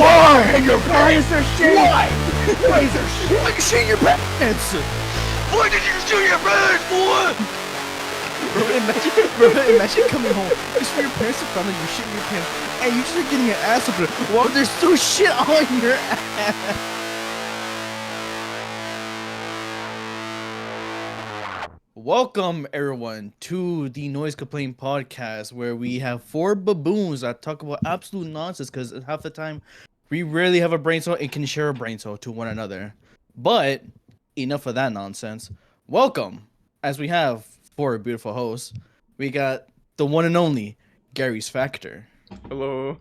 Why? And your pants are shit. Why? Why is there shit? Why you shit your pants? Why did you shit your pants, boy? Imagine coming home just for your parents to find out you're shitting your pants, and you just are getting your ass open while there's still shit on your ass. Welcome everyone to the NoiseComplaint podcast, where we have four baboons that talk about absolute nonsense because half the time we rarely have a brain cell and can share a brain cell to one another. But enough of that nonsense. Welcome, as we have four beautiful hosts. We got the one and only Gary's Factor. Hello.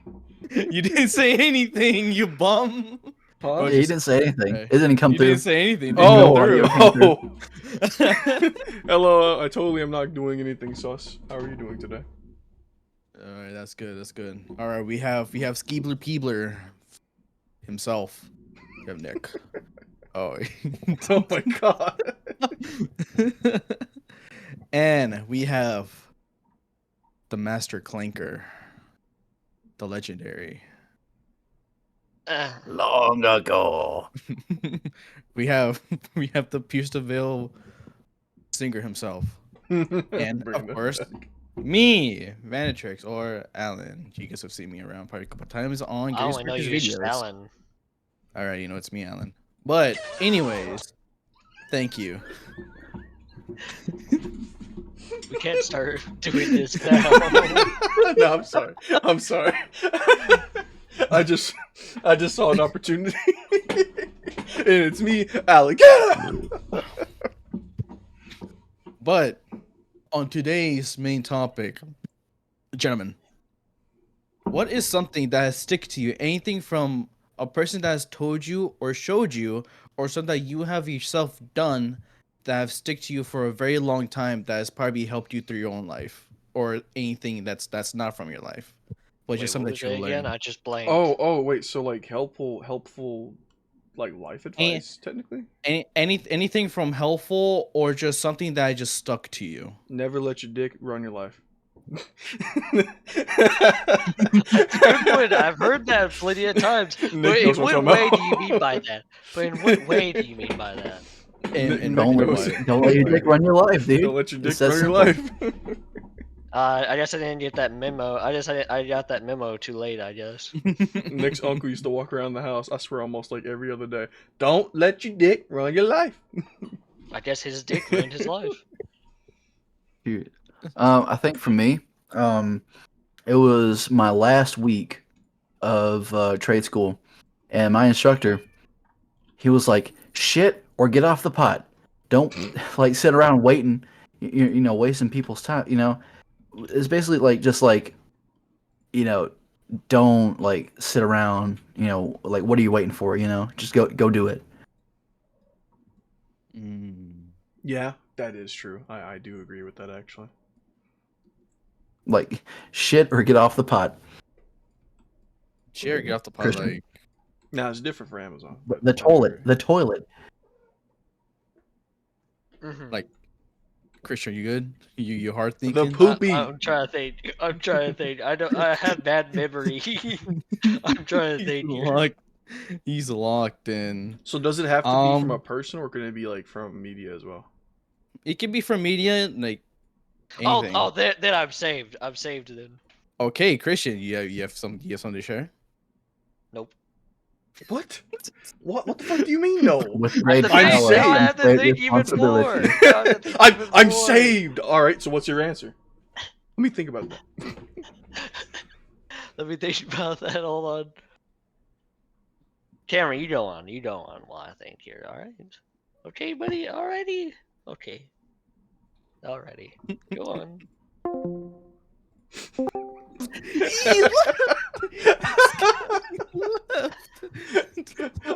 You didn't say anything, you bum. Huh? Yeah, he didn't say anything. Okay. It didn't come You through. didn't say anything. Oh, Audio Hello. I totally am not doing anything sus. How are you doing today? All right, that's good. That's good. All right, we have Skeebler Peebler himself. We have Nick. Oh, Oh my god. and we have the Master Clanker, the legendary. Long ago. we have the Pierce the Veil singer himself, and Bring of that course back. me, Vanatrix or Alan. You guys have seen me around probably a couple times on I Gary's only know Factor's you as videos. Alan. All right, you know it's me, Alan. But anyways, thank you. We can't start doing this now. No, I'm sorry. I'm sorry. I just saw an opportunity. And it's me, Alec. But on today's main topic, gentlemen, what is something that has stick to you? Anything from a person that has told you or showed you, or something that you have yourself done that have stick to you for a very long time that has probably helped you through your own life, or anything that's not from your life, but just something that you again? learned. I just blanked. Oh, wait. So like helpful, like life advice, technically. Anything from helpful or just something that just stuck to you. Never let your dick run your life. Good one. I've heard that plenty of times. But Nick in knows what what I'm way talking do you mean by that? But in what way do you mean by that? And Don't let your dick run your life, dude. Don't let your dick It's that run your simple. life. I guess I didn't get that memo. I got that memo too late, I guess. Nick's uncle used to walk around the house, I swear, almost like every other day. Don't let your dick run your life. I guess his dick ruined his life. Dude. I think for me, it was my last week of trade school, and my instructor, he was like, "Shit or get off the pot. Don't like sit around waiting, you know, wasting people's time. You know, it's basically like just like, you know, don't like sit around. You know, like what are you waiting for? You know, just go do it." Yeah, that is true. I do agree with that, actually. Like shit or get off the pot. Sure, get off the pot. Christian. Like, Now, it's different for Amazon. The toilet. The toilet. Mhm. like, Christian, you good? You hard The thinking? poopy. I'm trying to think. I have bad memory. I'm trying to think. here. He's locked in. So does it have to be from a person, or can it be like from media as well? It can be from media, like anything. Oh, then I'm saved. I'm saved then. Okay, Christian, you have something to share? Nope. What? What the fuck do you mean, no? With great I have to I'm think- power I saved. have comes to great think even responsibility. more. I have to think even I'm more. saved. All right. So what's your answer? Let me think about that. Let me think about that. Hold on. Cameron, you go on. You go on while I think here. All right. Okay, buddy. Alrighty. Okay. Alrighty. Go on.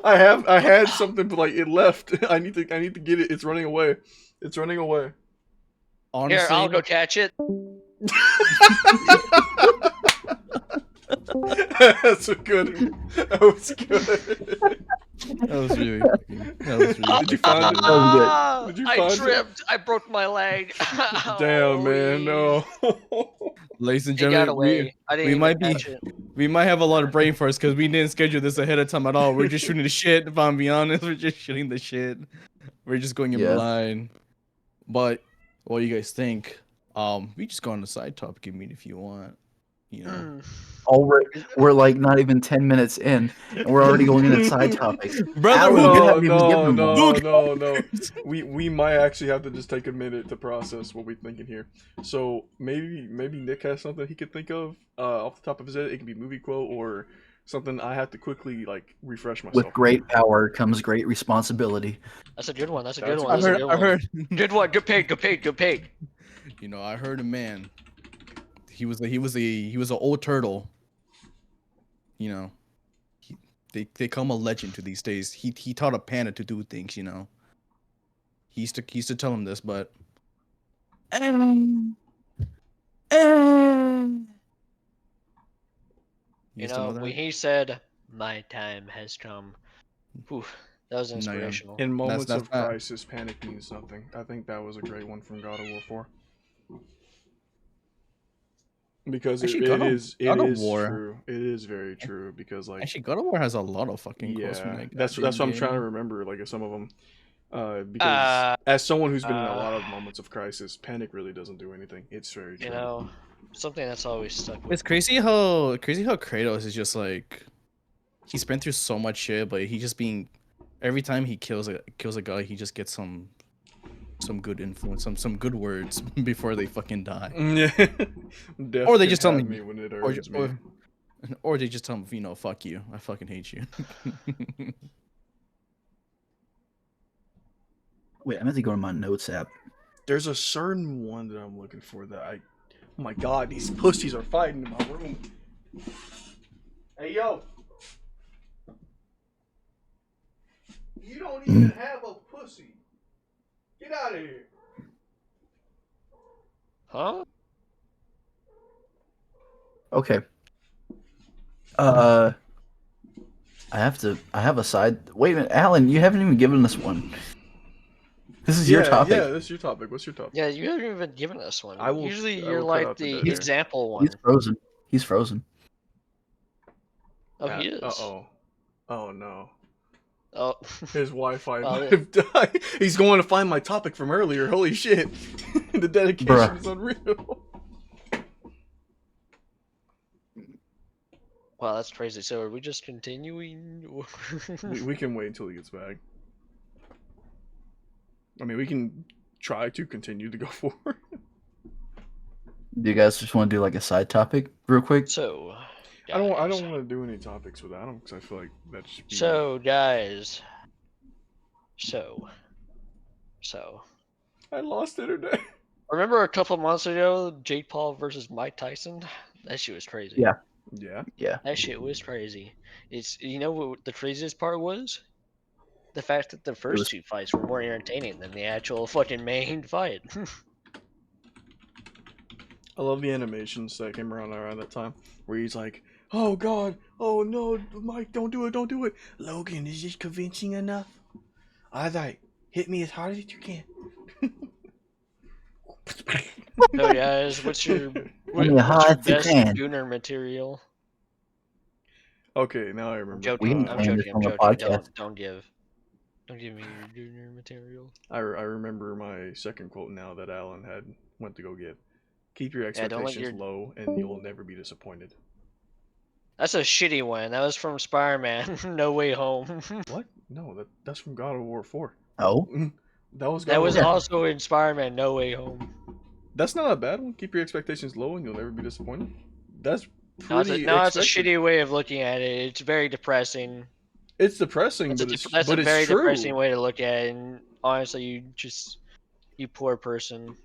I had something, but like it left. I need to get it. It's running away. It's running away. Honestly, Here, I'll go catch it. That's a good. That was good. That was really fucking. That was really. Did you fucking find it? funny. was good. Did you I find it? tripped. I broke my leg. Damn, man, no. Ladies and It got gentlemen, away. I didn't we even might be catch it. we might have a lot of brain farts because we didn't schedule this ahead of time at all. We're just shooting the shit. If I'm being honest, we're just shooting the shit. We're just going in Yeah. blind. But what do you guys think? We just go on the side topic, if you want. You know. Mm. We're like not even 10 minutes in, and we're already going into side topics. Brother, Alan, who you can- haven't even given them one. No. We might actually have to just take a minute to process what we're thinking here. So maybe Nick has something he could think of off the top of his head. It could be movie quote or something I have to quickly like refresh myself. With great power comes great responsibility. That's a good one. That's a good That's a one. good That's a good I one. heard. Good one. Good pig. Good pig. Good pig. You know, I heard a man. He was an old turtle. You know, they call him a legend to these days. He taught a panda to do things. You know, he used to tell him this, but. You still know, know when that? he said, "My time has come," whew, that was No, yeah. inspirational. In moments that's of not- crisis, panic means nothing. I think that was a great one from God of War 4. Because Actually, it is God of War. true. It is very true because like Actually, God of War has a lot of fucking quotes from yeah, that. that's goddamn what I'm trying to game. remember like some of them. Because Uh, as someone who's been in a uh, lot of moments of crisis, panic really doesn't do anything. It's very true. you know, something that's always stuck with It's crazy how Kratos is just like he's been through so much shit, but he just being every time he kills a guy, he just gets some good influence, some good words before they fucking die, Yeah. Death or they can just tell have me, me when it or, earns me. or they just tell him, you know, fuck you, I fucking hate you. Wait, I'm going to go to my notes app. There's a certain one that I'm looking for that I. Oh my god, these pussies are fighting in my room. Hey yo! You don't even have a pussy. Get out of here. Huh? Okay. I have a side. Wait a minute, Alan, you haven't even given us one. This is your topic. Yeah, that's your topic. What's your topic? Yeah, you haven't even given us one. I will- Usually I you're will cut like out the the dead air. example one. He's frozen. He's frozen. Oh, he is. Uh-oh. Oh no. Oh. His Wi-Fi Well, might have died. He's going to find my topic from earlier. Holy shit. The dedication Bruh. is unreal. Wow, that's crazy. So are we just continuing? We can wait until he gets back. I mean, we can try to continue to go forward. Do you guys just want to do like a side topic real quick? So, I don't guys. want to do any topics with Adam because I feel like that should be. So, guys. So. I lost internet. Remember a couple months ago, Jake Paul versus Mike Tyson? That shit was crazy. Yeah. Yeah. Yeah. That shit was crazy. It's you know what the craziest part was? The fact that the first was- two fights were more entertaining than the actual fucking main fight. I love the animations that came around that time where he's like, "Oh God, oh no, Mike, don't do it. Logan, is this convincing enough? All right, hit me as hard as you can." So guys, what's your Only how what's your hard you best can. Gooner material? Okay, now I I'm remember. joking. can I'm claim this joking. I'm on the joking. podcast. Don't give me your Gooner material. I remember my second quote now that Alan had went to go get. Keep your Yeah, don't let expectations your- low, and you'll never be disappointed. That's a shitty one. That was from Spider-Man. No Way Home. What? No, that's from God of War 4. Oh, That was God That of was War. also in Spider-Man No Way Home. That's not a bad one. Keep your expectations low, and you'll never be disappointed. That's No, it's pretty. a expected. shitty way of looking at it. It's very depressing. It's depressing, but That's a it's very true. depressing way to look at it. And honestly, you poor person.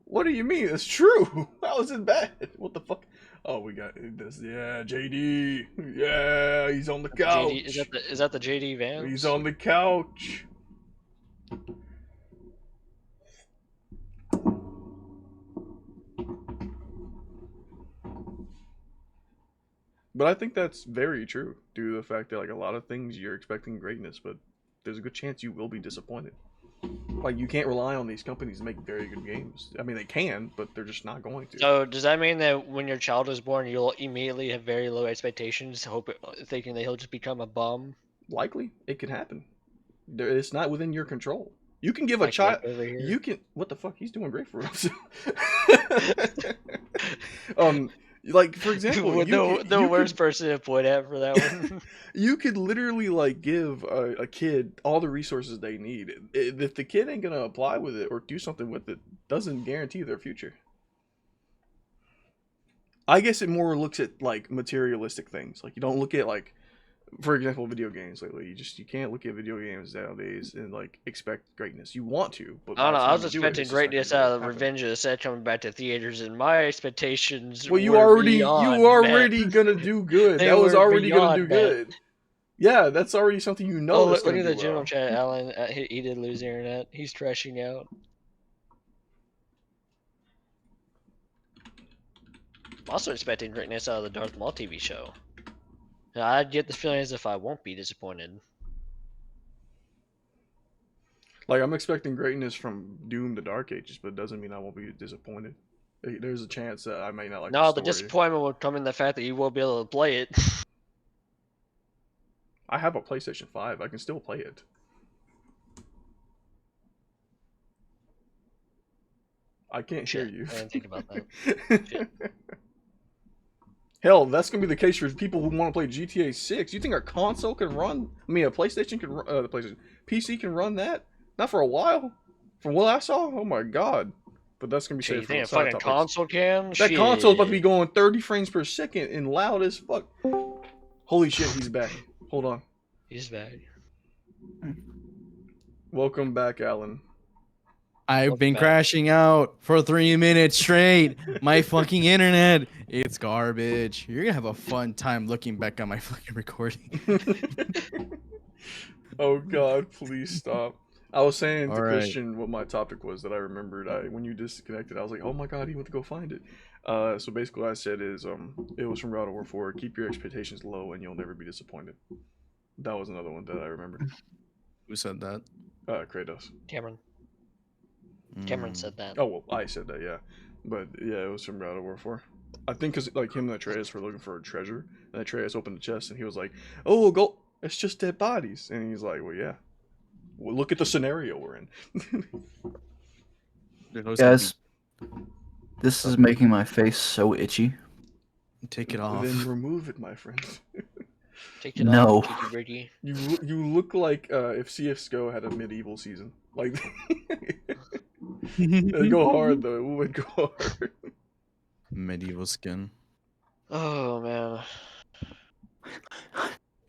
What do you mean? It's true. How is it bad? What the fuck? Oh, we got this. Yeah, JD. Yeah, he's on the couch. JD, is that the JD Vance? He's on the couch. But I think that's very true due to the fact that like a lot of things you're expecting greatness, but there's a good chance you will be disappointed. Like you can't rely on these companies to make very good games. I mean, they can, but they're just not going to. So does that mean that when your child is born, you'll immediately have very low expectations, thinking that he'll just become a bum? Likely, it could happen. It's not within your control. You can give a Like child. Nick over here. You can. What the fuck? He's doing great for us. Like for example, the worst person to point at for that one. You could literally like give a kid all the resources they need. If the kid ain't gonna apply with it or do something with it, doesn't guarantee their future. I guess it more looks at like materialistic things. Like you don't look at like, for example, video games lately. You can't look at video games nowadays and like expect greatness. You want to, but I don't know. by the I was time you do it, expecting it's just not greatness gonna out of happen. Revenge of the Set coming back to theaters, and my expectations Well, you were already beyond gonna do good. They That was were already gonna do beyond met. good. Yeah, that's already something you know. Oh, That's look gonna at the do general well. chat, Alan. He did lose internet. He's trashing out. I'm also expecting greatness out of the Darth Maul TV show. Now, I get the feeling as if I won't be disappointed. Like I'm expecting greatness from Doom: The Dark Ages, but it doesn't mean I won't be disappointed. There's a chance that I may not like No, the the story. disappointment will come in the fact that you won't be able to play it. I have a PlayStation 5. I can still play it. I can't hear Shit, you. I didn't think about that. Shit. Hell, that's gonna be the case for people who want to play GTA 6. You think our console can run? I mean, a PlayStation can run. The PlayStation PC can run that? Not for a while. From what I saw, oh my god. But that's gonna be Shit, you saved for think the a side fucking topics. console can? That Shit. console's about to be going 30 frames per second and loud as fuck. Holy shit, he's back. Hold on. He's back. Welcome back, Alan. I've Welcome been back. crashing out for 3 minutes straight. My fucking internet, it's garbage. You're gonna have a fun time looking back on my fucking recording. Oh god, please stop. I was saying to All right. Christian what my topic was that I remembered. When you disconnected, I was like, oh my god, he went to go find it. So basically what I said is it was from God of War 4, keep your expectations low and you'll never be disappointed. That was another one that I remembered. Who said that? Kratos. Cameron. Cameron said that. Oh well, I said that, yeah. But yeah, it was from God of War 4. I think because like him and Atreus were looking for a treasure, and Atreus opened the chest and he was like, oh, go, it's just dead bodies. And he's like, well, yeah. Well, look at the scenario we're in. Guys, this is making my face so itchy. Take it off. Then remove it, my friend. Take it No. off, Kiki Ricky. You look like if CS:GO had a medieval season. Like it'd go hard though. It would go hard. Medieval skin. Oh man.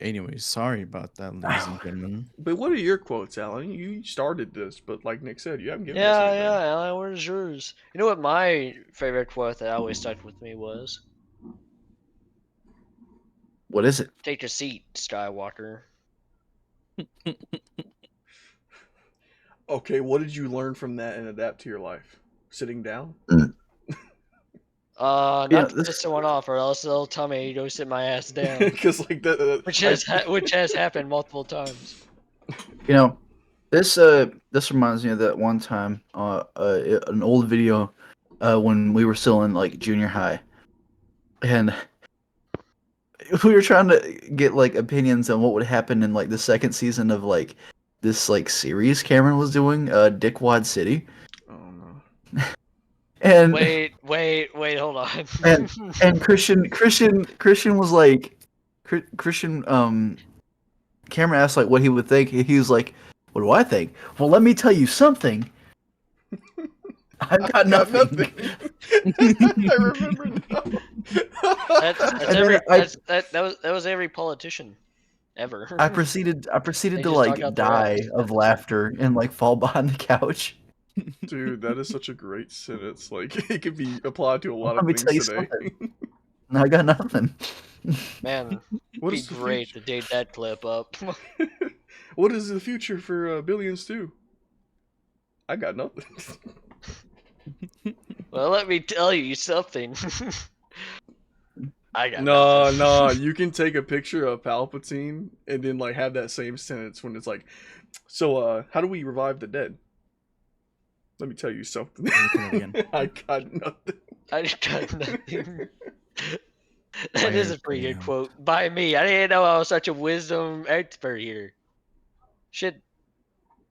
Anyway, sorry about that, ladies and gentlemen. But what are your quotes, Alan? You started this, but like Nick said, you haven't given us Yeah, anything. yeah, Alan, where's yours? You know what my favorite quote that always stuck with me was? What is it? Take a seat, Skywalker. Okay, what did you learn from that and adapt to your life? Sitting down? Not Yeah, to piss someone off, or else they'll tell me to go sit my ass down. Because like that, Which has happened multiple times. You know, this reminds me of that one time, an old video, when we were still in like junior high, and we were trying to get like opinions on what would happen in like the second season of like this like series Cameron was doing, Dickwad City. oh no. And Wait, hold on. and Christian was like, Christian Cameron asked like what he would think. He was like, "What do I think?" Well, let me tell you something. I've got nothing. I remember now. That was every politician ever. I proceeded They to just talk like out their die ass. of laughter and like fall behind the couch. Dude, that is such a great sentence. Like it could be applied to a lot Let of me tell you things today. something. I got nothing. Man, What it'd is be the great future? to dig that clip up. What is the future for Billions 2? I got nothing. Well, let me tell you something. I got No, nothing. no, you can take a picture of Palpatine and then like have that same sentence when it's like, so how do we revive the dead? Let me tell you something. Let me come up again. I got nothing. I got nothing. That Fire is a pretty good Sam. quote by me. I didn't know I was such a wisdom expert here. Shit.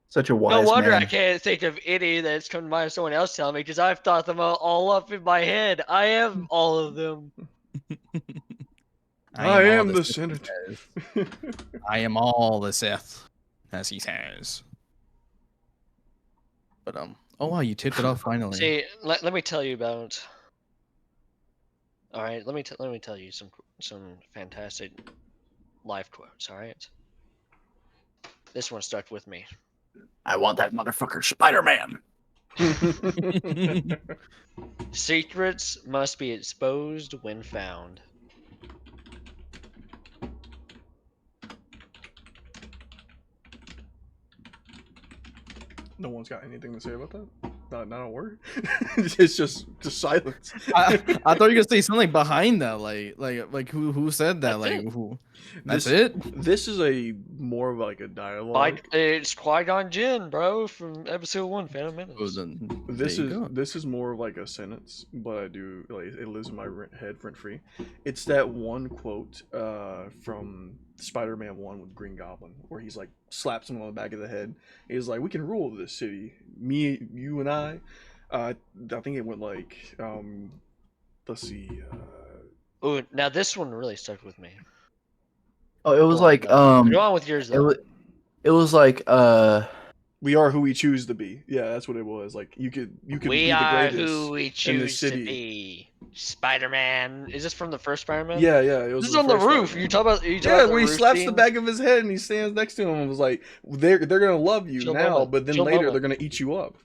Such a No wise wonder I man. can't think of any that's come to mind. Someone else telling me because I've thought them all up in my head. I have all of them. I all am the the Sith, he Senate. says. I am all the Sith, as he says. But oh wow, you tipped it off finally. See, let me tell you about. All right, let me tell you some fantastic life quotes. All right, this one stuck with me. I want that motherfucker Spider-Man. Secrets must be exposed when found. No one's got anything to say about that. Not a word. It's just silence. I thought you were gonna say something behind that, like who said that? That's like it. who? That's This- it. This is a more of like a dialogue. It's Qui-Gon Jinn, bro, from Episode 1, Phantom Oh, Menace. then This there you is go. this is more of like a sentence, but I do like it lives in my head rent free. It's that one quote from Spider-Man 1 with Green Goblin where he's like slaps him on the back of the head. He's like, "We can rule this city, me, you, and I." I think it went like let's see. Ooh, now this one really stuck with me. Oh, it was Go on, like Go on with yours, it though. was it was like We are who we choose to be. Yeah, that's what it was. Like you could We be the are greatest who we in the choose to city. be. Spider-Man. Is this from the first Spider-Man? Yeah, it was This is on the first roof. Spider-Man. You talk about Yeah, the where he roof slaps the scene? back of his head and he stands next to him and was like, they're gonna love you Chill now, moment. but then Chill later moment. they're gonna eat you up.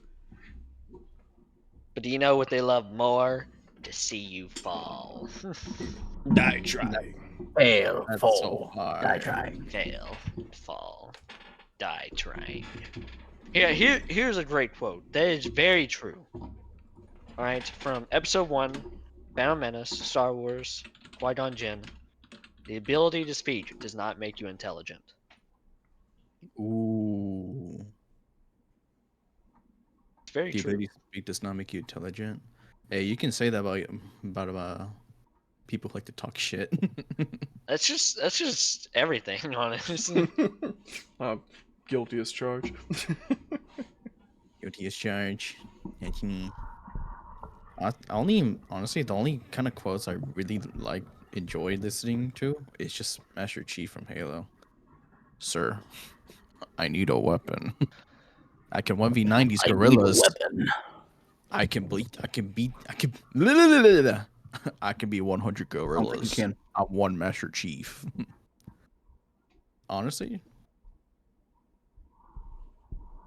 But do you know what they love more? To see you fall. Die trying. fail, That's fall, so hard. die trying. Fail, fall, die trying. Here's a great quote. That is very true. Alright, from Episode 1, Phantom Menace, Star Wars, Qui-Gon Jinn. The ability to speak does not make you intelligent. Ooh. It's very The true. ability to speak does not make you intelligent. Hey, you can say that about people who like to talk shit. That's just everything, honestly. Guilty as charged. Guilty as charged. That's me. I only honestly the only kind of quotes I really like enjoy listening to is just Master Chief from Halo. Sir, I need a weapon. I can 1v9 these I need a gorillas. weapon. I can be 100 I don't think you gorillas. can. I'm one Master Chief. Honestly,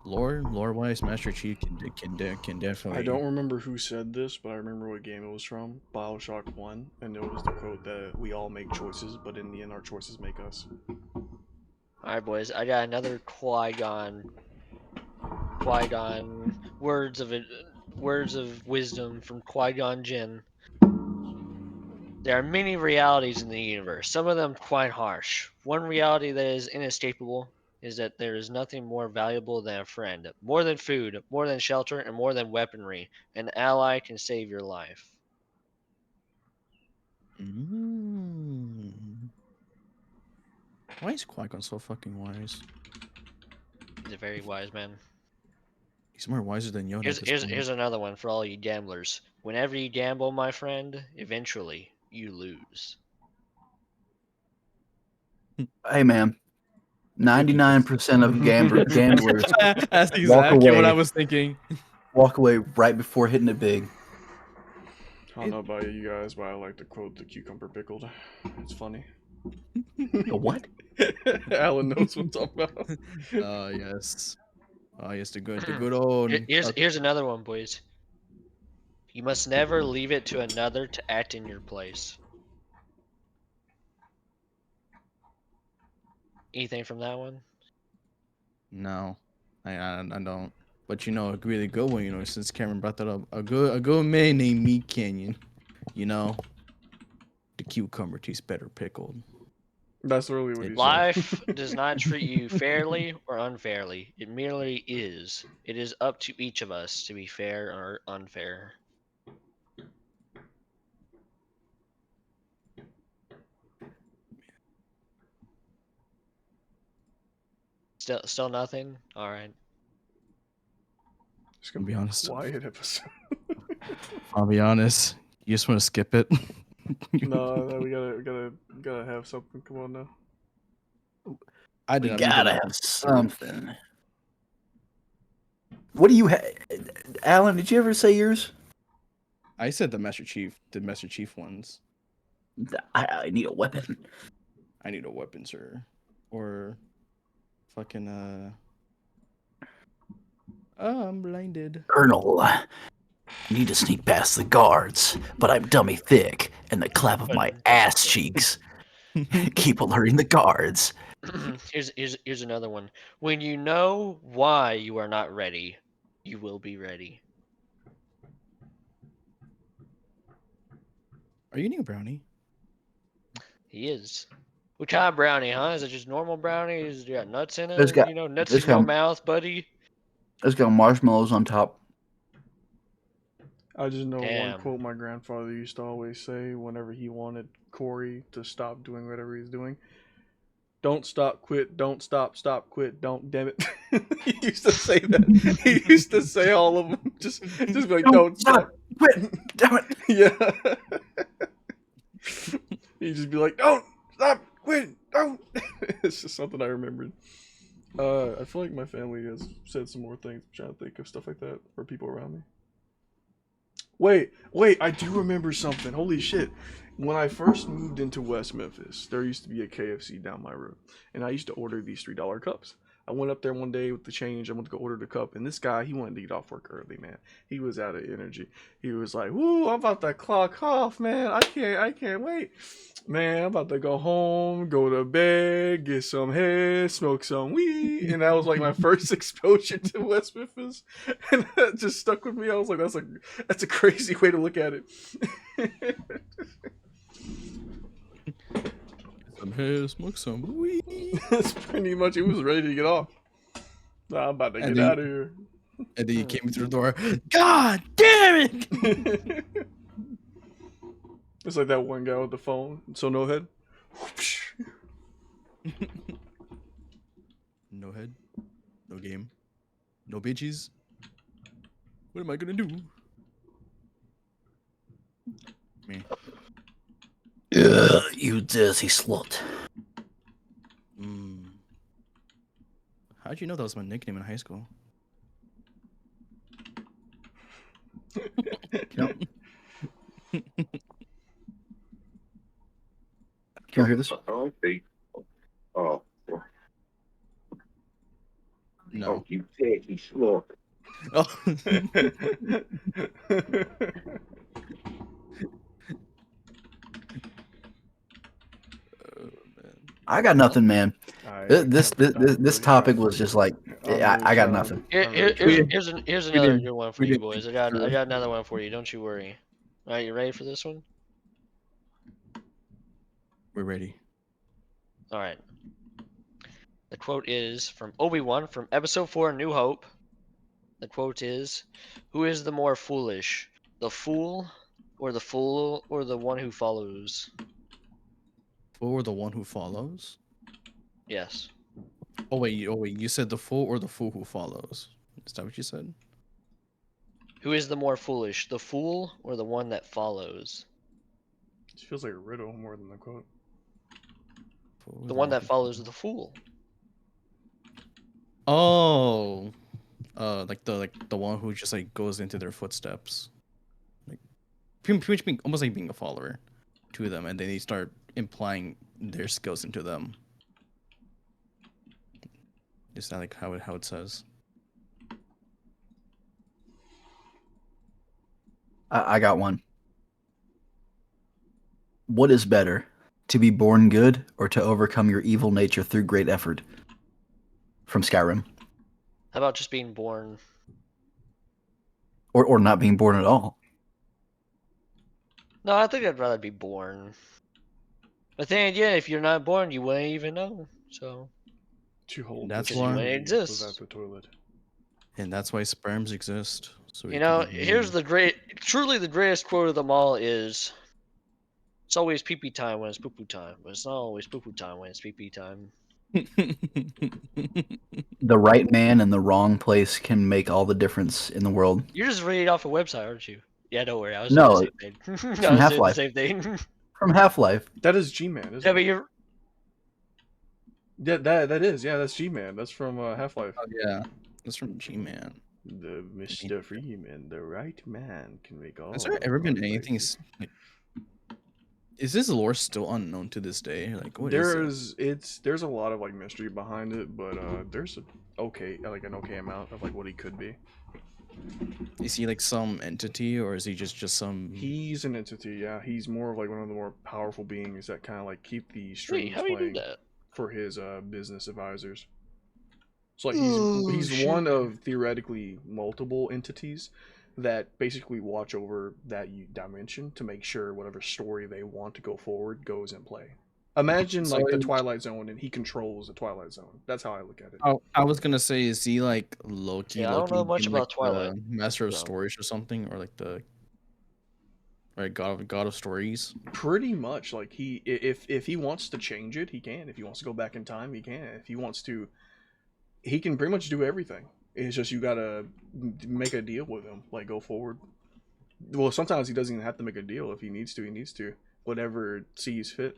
lore wise, Master Chief can definitely. I don't remember who said this, but I remember what game it was from. BioShock 1, and it was the quote that we all make choices, but in the end our choices make us. Alright, boys, I got another Qui-Gon words of wisdom from Qui-Gon Jinn. There are many realities in the universe, some of them quite harsh. One reality that is inescapable is that there is nothing more valuable than a friend. More than food, more than shelter, and more than weaponry. An ally can save your life. Why is Qui-Gon so fucking wise? He's a very wise man. He's more wiser than Yoda. Here's another one for all you gamblers. Whenever you gamble, my friend, eventually you lose. Hey man, 99% of gamblers That's walk exactly what I away. was thinking. walk away right before hitting it big. I don't know about you guys, but I like to quote the cucumber pickled. It's funny. The what? Alan knows what I'm talking about. Yes. Oh, yes, the good old. Here's another one, boys. You must never leave it to another to act in your place. Anything from that one? No, I don't. But you know, a really good one. You know, since Cameron brought that up, a good man named Meat Canyon. You know, the cucumber tastes better pickled. That's really what he said. Life does not treat you fairly or unfairly. It merely is. It is up to each of us to be fair or unfair. Still nothing. All right. It's gonna I'll be honest. quiet episode. I'll be honest. You just want to skip it. No, we gotta have something. Come on now. I We didn't gotta have something. What do you have, Alan? Did you ever say yours? I said the Master Chief ones. I need a weapon. I need a weapon, sir. Or fucking oh, I'm blinded. Colonel, I need to sneak past the guards, but I'm dummy thick, and the clap of my ass cheeks keep alerting the guards. Here's another one. When you know why you are not ready, you will be ready. Are you eating a brownie? He is. What kind of brownie, huh? Is it just normal brownie? Is it got nuts in It's it? got- You know, nuts it's in your got- mouth, buddy. It's got marshmallows on top. I just know one Damn. quote my grandfather used to always say whenever he wanted Corey to stop doing whatever he's doing. Don't stop, quit, don't stop, stop, quit, don't, damn it. He used to say that. He used to say all of them. Just be like, don't stop. Quit! Damn it! Yeah. He'd just be like, don't stop, quit, don't. It's just something I remembered. I feel like my family has said some more things. I'm trying to think of stuff like that for people around me. Wait, I do remember something. Holy shit. When I first moved into West Memphis, there used to be a KFC down my road. And I used to order these $3 cups. I went up there one day with the change. I went to go order the cup. And this guy, he wanted to get off work early, man. He was out of energy. He was like, woo, I'm about to clock off, man. I can't wait. Man, I'm about to go home, go to bed, get some head, smoke some weed. And that was like my first exposure to West Memphis. And that just stuck with me. I was like, that's a crazy way to look at it. Some hair, smoke some weed. That's pretty much, he was ready to get off. Nah, I'm about to And get then- out of here. And then you came through the door. God damn it! It's like that one guy with the phone. So no head. No head, no game, no bitches. What am I gonna do? Me. You dirty slut. How'd you know that was my nickname in high school? Can you hear this? Okay. Oh, No. you dirty slut. Oh. I got nothing, man. This topic was just like, I got nothing. Here's another didn't- good one for we you didn't boys. think I through. got another one for you. Don't you worry. All right, you ready for this one? We're ready. All right. The quote is from Obi-Wan from Episode 4, New Hope. The quote is, "Who is the more foolish, the fool or the one who follows?" Or the one who follows? Yes. Oh wait, you said the fool or the fool who follows? Is that what you said? Who is the more foolish, the fool or the one that follows? It feels like a riddle more than a quote. Fool or The one that who follows the fool. Oh, like the one who just like goes into their footsteps, like pretty much being almost like being a follower to them, and then they start implying their skills into them. Is that like how it says? I got one. What is better, to be born good or to overcome your evil nature through great effort? From Skyrim. How about just being born? Or not being born at all. No, I think I'd rather be born. But then again, if you're not born, you wouldn't even know. So To hold That's this why- When it baby exists. without the toilet. And that's why sperms exist. So you know, here's truly the greatest quote of them all is, "It's always pee pee time when it's poo poo time, but it's not always poo poo time when it's pee pee time." The right man in the wrong place can make all the difference in the world. You're just reading off a website, aren't you? Yeah, don't worry. I was No, doing the same thing. I from was doing the Half-Life. same thing. From Half-Life. That is G-Man, isn't Yeah, but it? you're Yeah, that is. Yeah, that's G-Man. That's from Half-Life. Oh, yeah, that's from G-Man. The Mr. Freeman, the right man, can make all. Has there ever been the anything? places. Like, is this lore still unknown to this day? Like, what is There's a lot of like mystery behind it, but there's an okay amount of like what he could be. it? Is he like some entity, or is he just some? He's an entity, yeah. He's more of like one of the more powerful beings that kind of like keep the wait. strings How do you do playing that? for his business advisors. So like Oh, he's one of theoretically multiple entities that basically watch over that dimension to make sure whatever story they want to go forward goes in play. Imagine So like the in- Twilight Zone, and he controls the Twilight Zone. That's how I look at it. Oh, I was gonna say, is he like Loki? Yeah, I don't know much being, about like, Twilight, the Master of so. Stories or something, or like the God of Stories. Pretty much, like if he wants to change it, he can. If he wants to go back in time, he can. If he wants to, he can pretty much do everything. It's just you gotta make a deal with him, like go forward. Well, sometimes he doesn't even have to make a deal. If he needs to, he needs to. Whatever sees fit.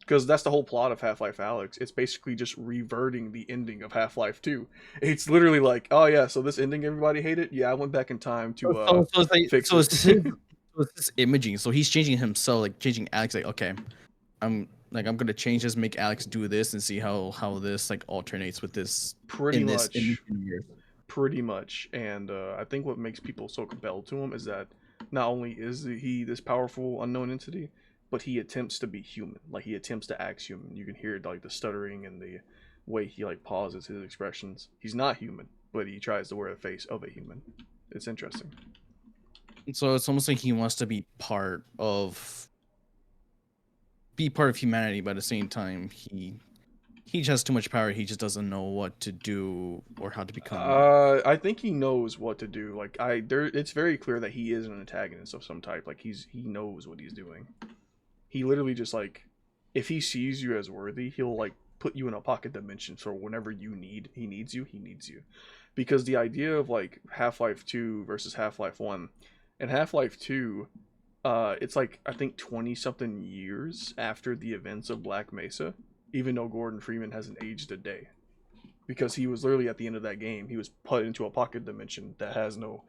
Because that's the whole plot of Half-Life Alyx. It's basically just reverting the ending of Half-Life 2. It's literally like, oh yeah, so this ending everybody hated? Yeah, I went back in time to So it's like, fix so it. it's his, so it's this imaging. So he's changing himself, like changing Alex. Like, okay, I'm gonna change this, make Alex do this, and see how this like alternates with this Pretty in much. this universe. Pretty much. And I think what makes people so compelled to him is that not only is he this powerful unknown entity, but he attempts to be human. Like he attempts to act human. You can hear like the stuttering and the way he like pauses his expressions. He's not human, but he tries to wear the face of a human. It's interesting. So it's almost like he wants to be part of humanity, but at the same time he just has too much power. He just doesn't know what to do or how to become. I think he knows what to do. Like it's very clear that he is an antagonist of some type. Like he knows what he's doing. He literally just like, if he sees you as worthy, he'll like put you in a pocket dimension. So whenever he needs you. Because the idea of like Half-Life 2 versus Half-Life 1, and Half-Life 2, it's like I think 20 something years after the events of Black Mesa, even though Gordon Freeman hasn't aged a day. Because he was literally at the end of that game, he was put into a pocket dimension that has no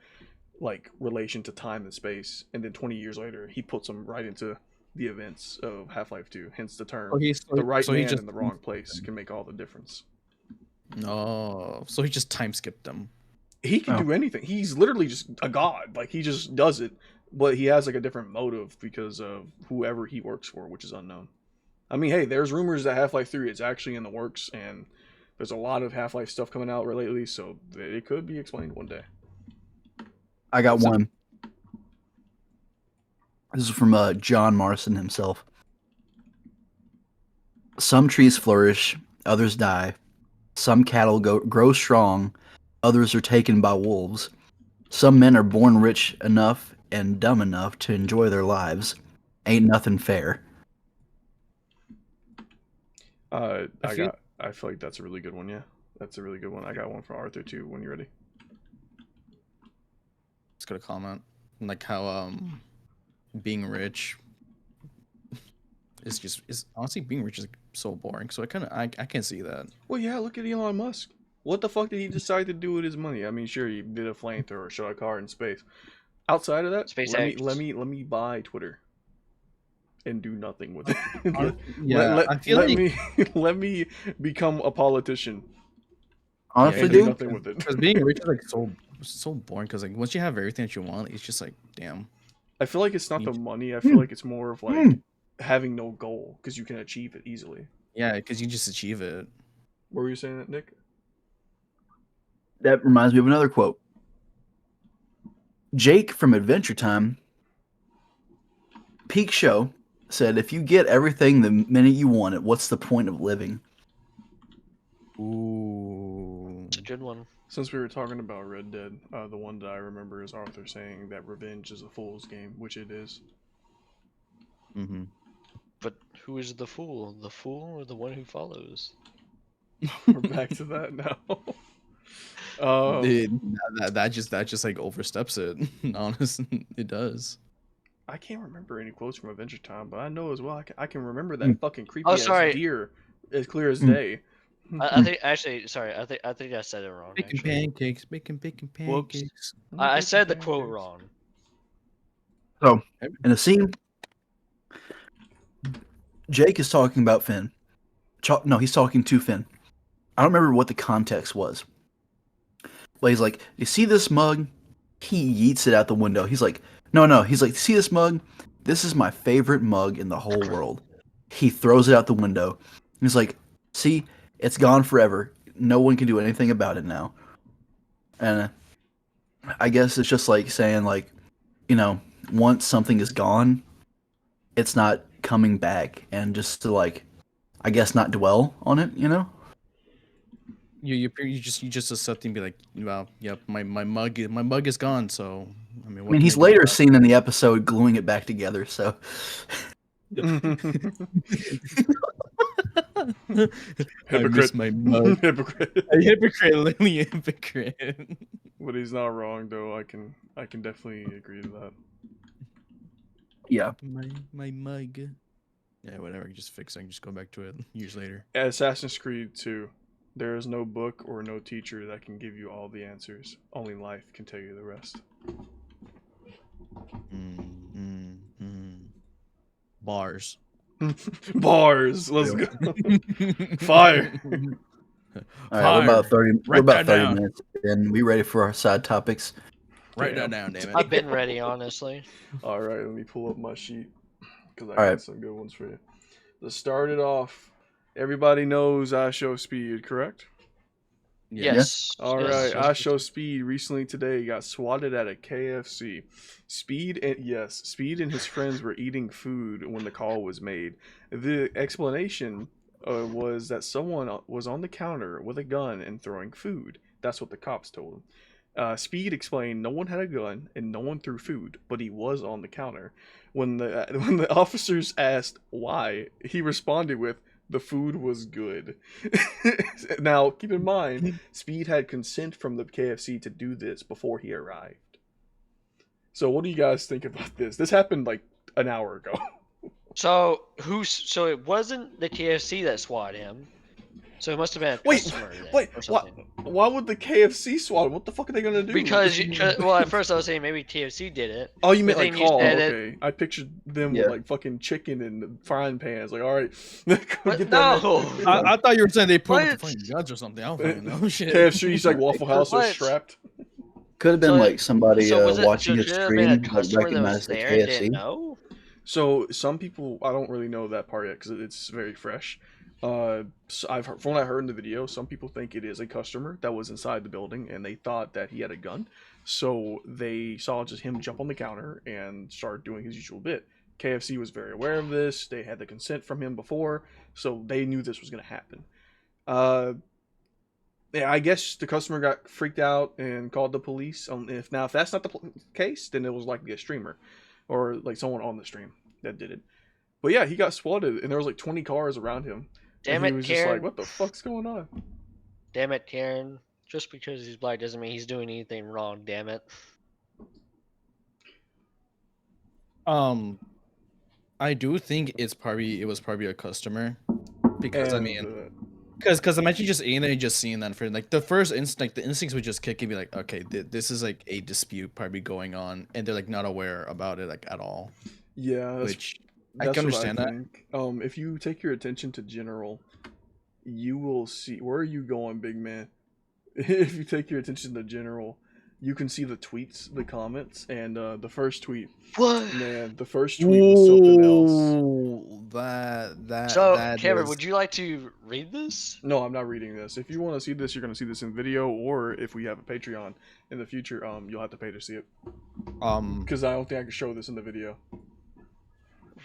like relation to time and space, and then 20 years later he puts him right into the events of Half-Life 2, hence the term. The right man in the wrong place can make all the difference. Oh, so he just time skipped them. He can do anything. He's literally just a god. Like he just does it, but he has like a different motive because of whoever he works for, which is unknown. I mean, hey, there's rumors that Half-Life 3 is actually in the works, and there's a lot of Half-Life stuff coming out lately, so it could be explained one day. I got one. This is from John Marston himself. Some trees flourish, others die. Some cattle grow strong, others are taken by wolves. Some men are born rich enough and dumb enough to enjoy their lives. Ain't nothing fair. I feel like that's a really good one. Yeah, that's a really good one. I got one for Arthur too. When you're ready. Just got a comment like how being rich is honestly being rich is so boring. So I can't see that. Well, yeah. Look at Elon Musk. What the fuck did he decide to do with his money? I mean, sure, he did a flamethrower, shot a car in space. Outside of that, let me buy Twitter and do nothing with it. Let me become a politician. Honestly, do nothing with it. Because being rich is like so boring. Because like once you have everything that you want, it's just like damn. I feel like it's not the money. I feel like it's more of like having no goal because you can achieve it easily. Yeah, because you just achieve it. What were you saying, Nick? That reminds me of another quote. Jake from Adventure Time. Peak show, said, "If you get everything the minute you want it, what's the point of living?" Ooh. It's a good one. Since we were talking about Red Dead, the one that I remember is Arthur saying that revenge is a fool's game, which it is. Mm-hmm. But who is the fool? The fool or the one who follows? We're back to that now. That just like oversteps it. Honestly, it does. I can't remember any quotes from Adventure Time, but I know as well. I can remember Mm. that fucking creepy ass sorry. deer as clear as Mm. day. I think actually, sorry, I think I said it wrong. Bacon Actually, pancakes, bacon Whoops. pancakes. I said the quote wrong. So, in a scene, Jake is talking about Finn. No, he's talking to Finn. I don't remember what the context was. But he's like, "You see this mug?" He yeets it out the window. He's like, No. He's like, "See this mug? This is my favorite mug in the whole world." He throws it out the window. He's like, "See, it's gone forever. No one can do anything about it now." And I guess it's just like saying, like, once something is gone, it's not coming back. And just to, like, I guess not dwell on it, You just accept and be like, well, yep, my mug is gone. So I mean, I what mean, can he's I do later about it? seen in the episode gluing it back together, so. I miss Hypocrite. my mug. Hypocrite. A hypocrite, literally a hypocrite. But he's not wrong though. I can definitely agree to that. Yeah. My mug. Yeah, whatever. You just fix it. Just go back to it years later. At Assassin's Creed 2, there is no book or no teacher that can give you all the answers. Only life can tell you the rest. Bars. Bars. Let's go. Fire. All right, we're about 30. We're Write about that 30 down. minutes in. We ready for our side topics? Write Damn. that down, damn I've it. been ready, honestly. All right, let me pull up my sheet because I All got right. some good ones for you. To start it off, everybody knows I Show Speed, correct? Yes. All yes. right, I Show Speed recently today got swatted at a KFC. Speed and his friends were eating food when the call was made. The explanation was that someone was on the counter with a gun and throwing food. That's what the cops told him. Speed explained no one had a gun and no one threw food, but he was on the counter. When the officers asked why, he responded with, "The food was good." Now, keep in mind, Speed had consent from the KFC to do this before he arrived. So, what do you guys think about this? This happened like an hour ago. So it wasn't the KFC that swatted him. So it must have been a customer then, or something. Why would the KFC swat him? What the fuck are they gonna do? Because well, at first I was saying maybe KFC did it. Oh, you meant but like then you call? said Okay, I pictured them Yeah. with like fucking chicken and frying pans. Like, all right, go But get that no. man. I thought you were saying they put What? the fucking guns or something. I don't fucking know shit. KFC's like Waffle House are What? strapped. Could have been So like somebody so was it? watching So a could it have been a stream, like, customer that was recognized the there and KFC. didn't know? So some people, I don't really know that part yet because it's very fresh. So from what I heard in the video, some people think it is a customer that was inside the building and they thought that he had a gun. So they saw just him jump on the counter and start doing his usual bit. KFC was very aware of this. They had the consent from him before, so they knew this was going to happen. Yeah, I guess the customer got freaked out and called the police. If that's not the case, then it was likely a streamer or like someone on the stream that did it. But yeah, he got swatted, and there was like 20 cars around him. Damn and he it, was Karen. just like, "What the fuck's going on?" Damn it, Karen. Just because he's black doesn't mean he's doing anything wrong, damn it. I do think it was probably a customer, because And, I mean, because imagine just eating it and just seeing that for like the first instinct, the instincts would just kick and be like, okay, this is like a dispute probably going on, and they're like not aware about it like at all. yeah, Which I that's can what understand that. think. If you take your attention to general, you will see. Where are you going, big man? If you take your attention to general, you can see the tweets, the comments, and the first tweet. What? Man, the first tweet was something else. Ooh, that So, that Cameron, is- would you like to read this? No, I'm not reading this. If you want to see this, you're going to see this in video, or if we have a Patreon in the future, you'll have to pay to see it. Because I don't think I can show this in the video.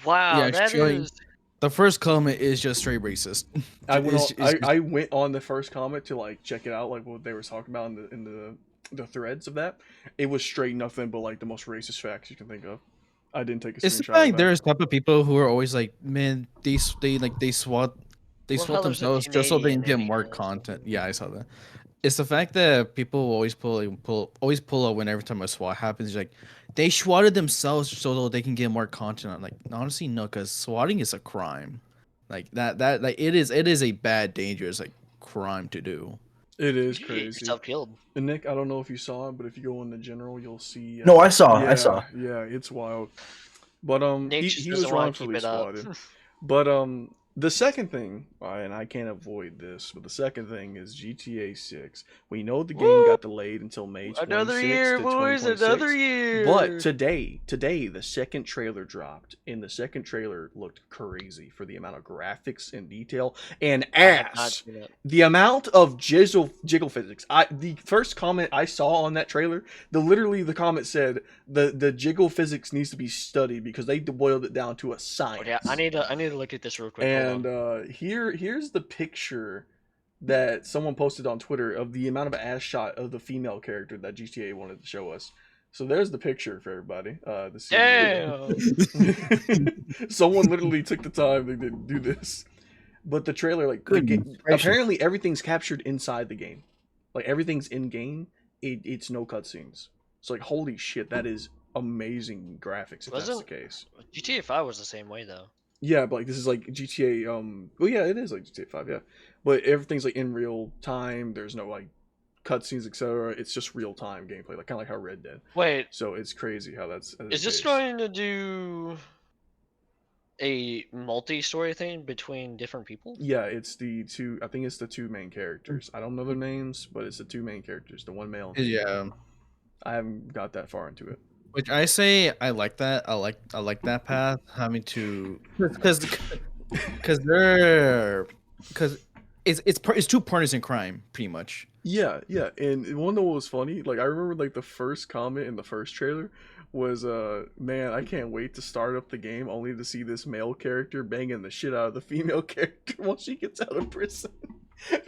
Wow, Yeah, that showing is. the first comment is just straight racist. I went on. It's I went on the first comment to like check it out, like what they were talking about in the threads of that. It was straight nothing but like the most racist facts you can think of. I didn't take a it's the screenshot of fact that. there's type of people who are always like, man, they swat Love how there's a themselves just so they can Canadian get in more here. content. Yeah, I saw that. It's the fact that people always pull up whenever time a SWAT happens. Like they swatted themselves so they can get more content. I'm like, honestly, no, because swatting is a crime. Like that like it is a bad, dangerous like crime to do. It is You get crazy. yourself killed. And Nick, I don't know if you saw it, but if you go in the general, you'll see. No, I saw. Yeah, I saw. yeah, it's wild. But Nate just he doesn't was want to keep wrongfully it up. swatted. But the second thing, and I can't avoid this, but the second thing is GTA 6. We know the game Woo! got delayed until May 26th Another year, to boys! 2026. Another year. But today, the second trailer dropped, and the second trailer looked crazy for the amount of graphics and detail and I have not ass. seen it. The amount of jiggle physics. The first comment I saw on that trailer, the comment said the jiggle physics needs to be studied because they boiled it down to a science. Okay, I need to look at this real quick. And Hold on. here's the picture that someone posted on Twitter of the amount of ass shot of the female character that GTA wanted to show us. So there's the picture for everybody. To see. Damn. Someone literally took the time to do this. But the trailer, like, Goodness gracious. apparently everything's captured inside the game. Like everything's in game. It's no cutscenes. So like, holy shit, that is amazing graphics if that's the case. GTA 5 was the same way though. Yeah, but like this is like GTA. Well, yeah, it is like GTA 5. Yeah, but everything's like in real time. There's no like cutscenes, etc. It's just real time gameplay, like kind of like how Red Dead. Wait, So it's crazy how that's. is this going to do a multi-story thing between different people? Yeah, it's the two. I think it's the two main characters. I don't know their names, but it's the two main characters, the one male. And female. Yeah. I haven't got that far into it. Which I say I like that. I like that path. Having to because it's two partners in crime pretty much. Yeah, yeah, and one that was funny, like I remember like the first comment in the first trailer was man, I can't wait to start up the game only to see this male character banging the shit out of the female character once she gets out of prison.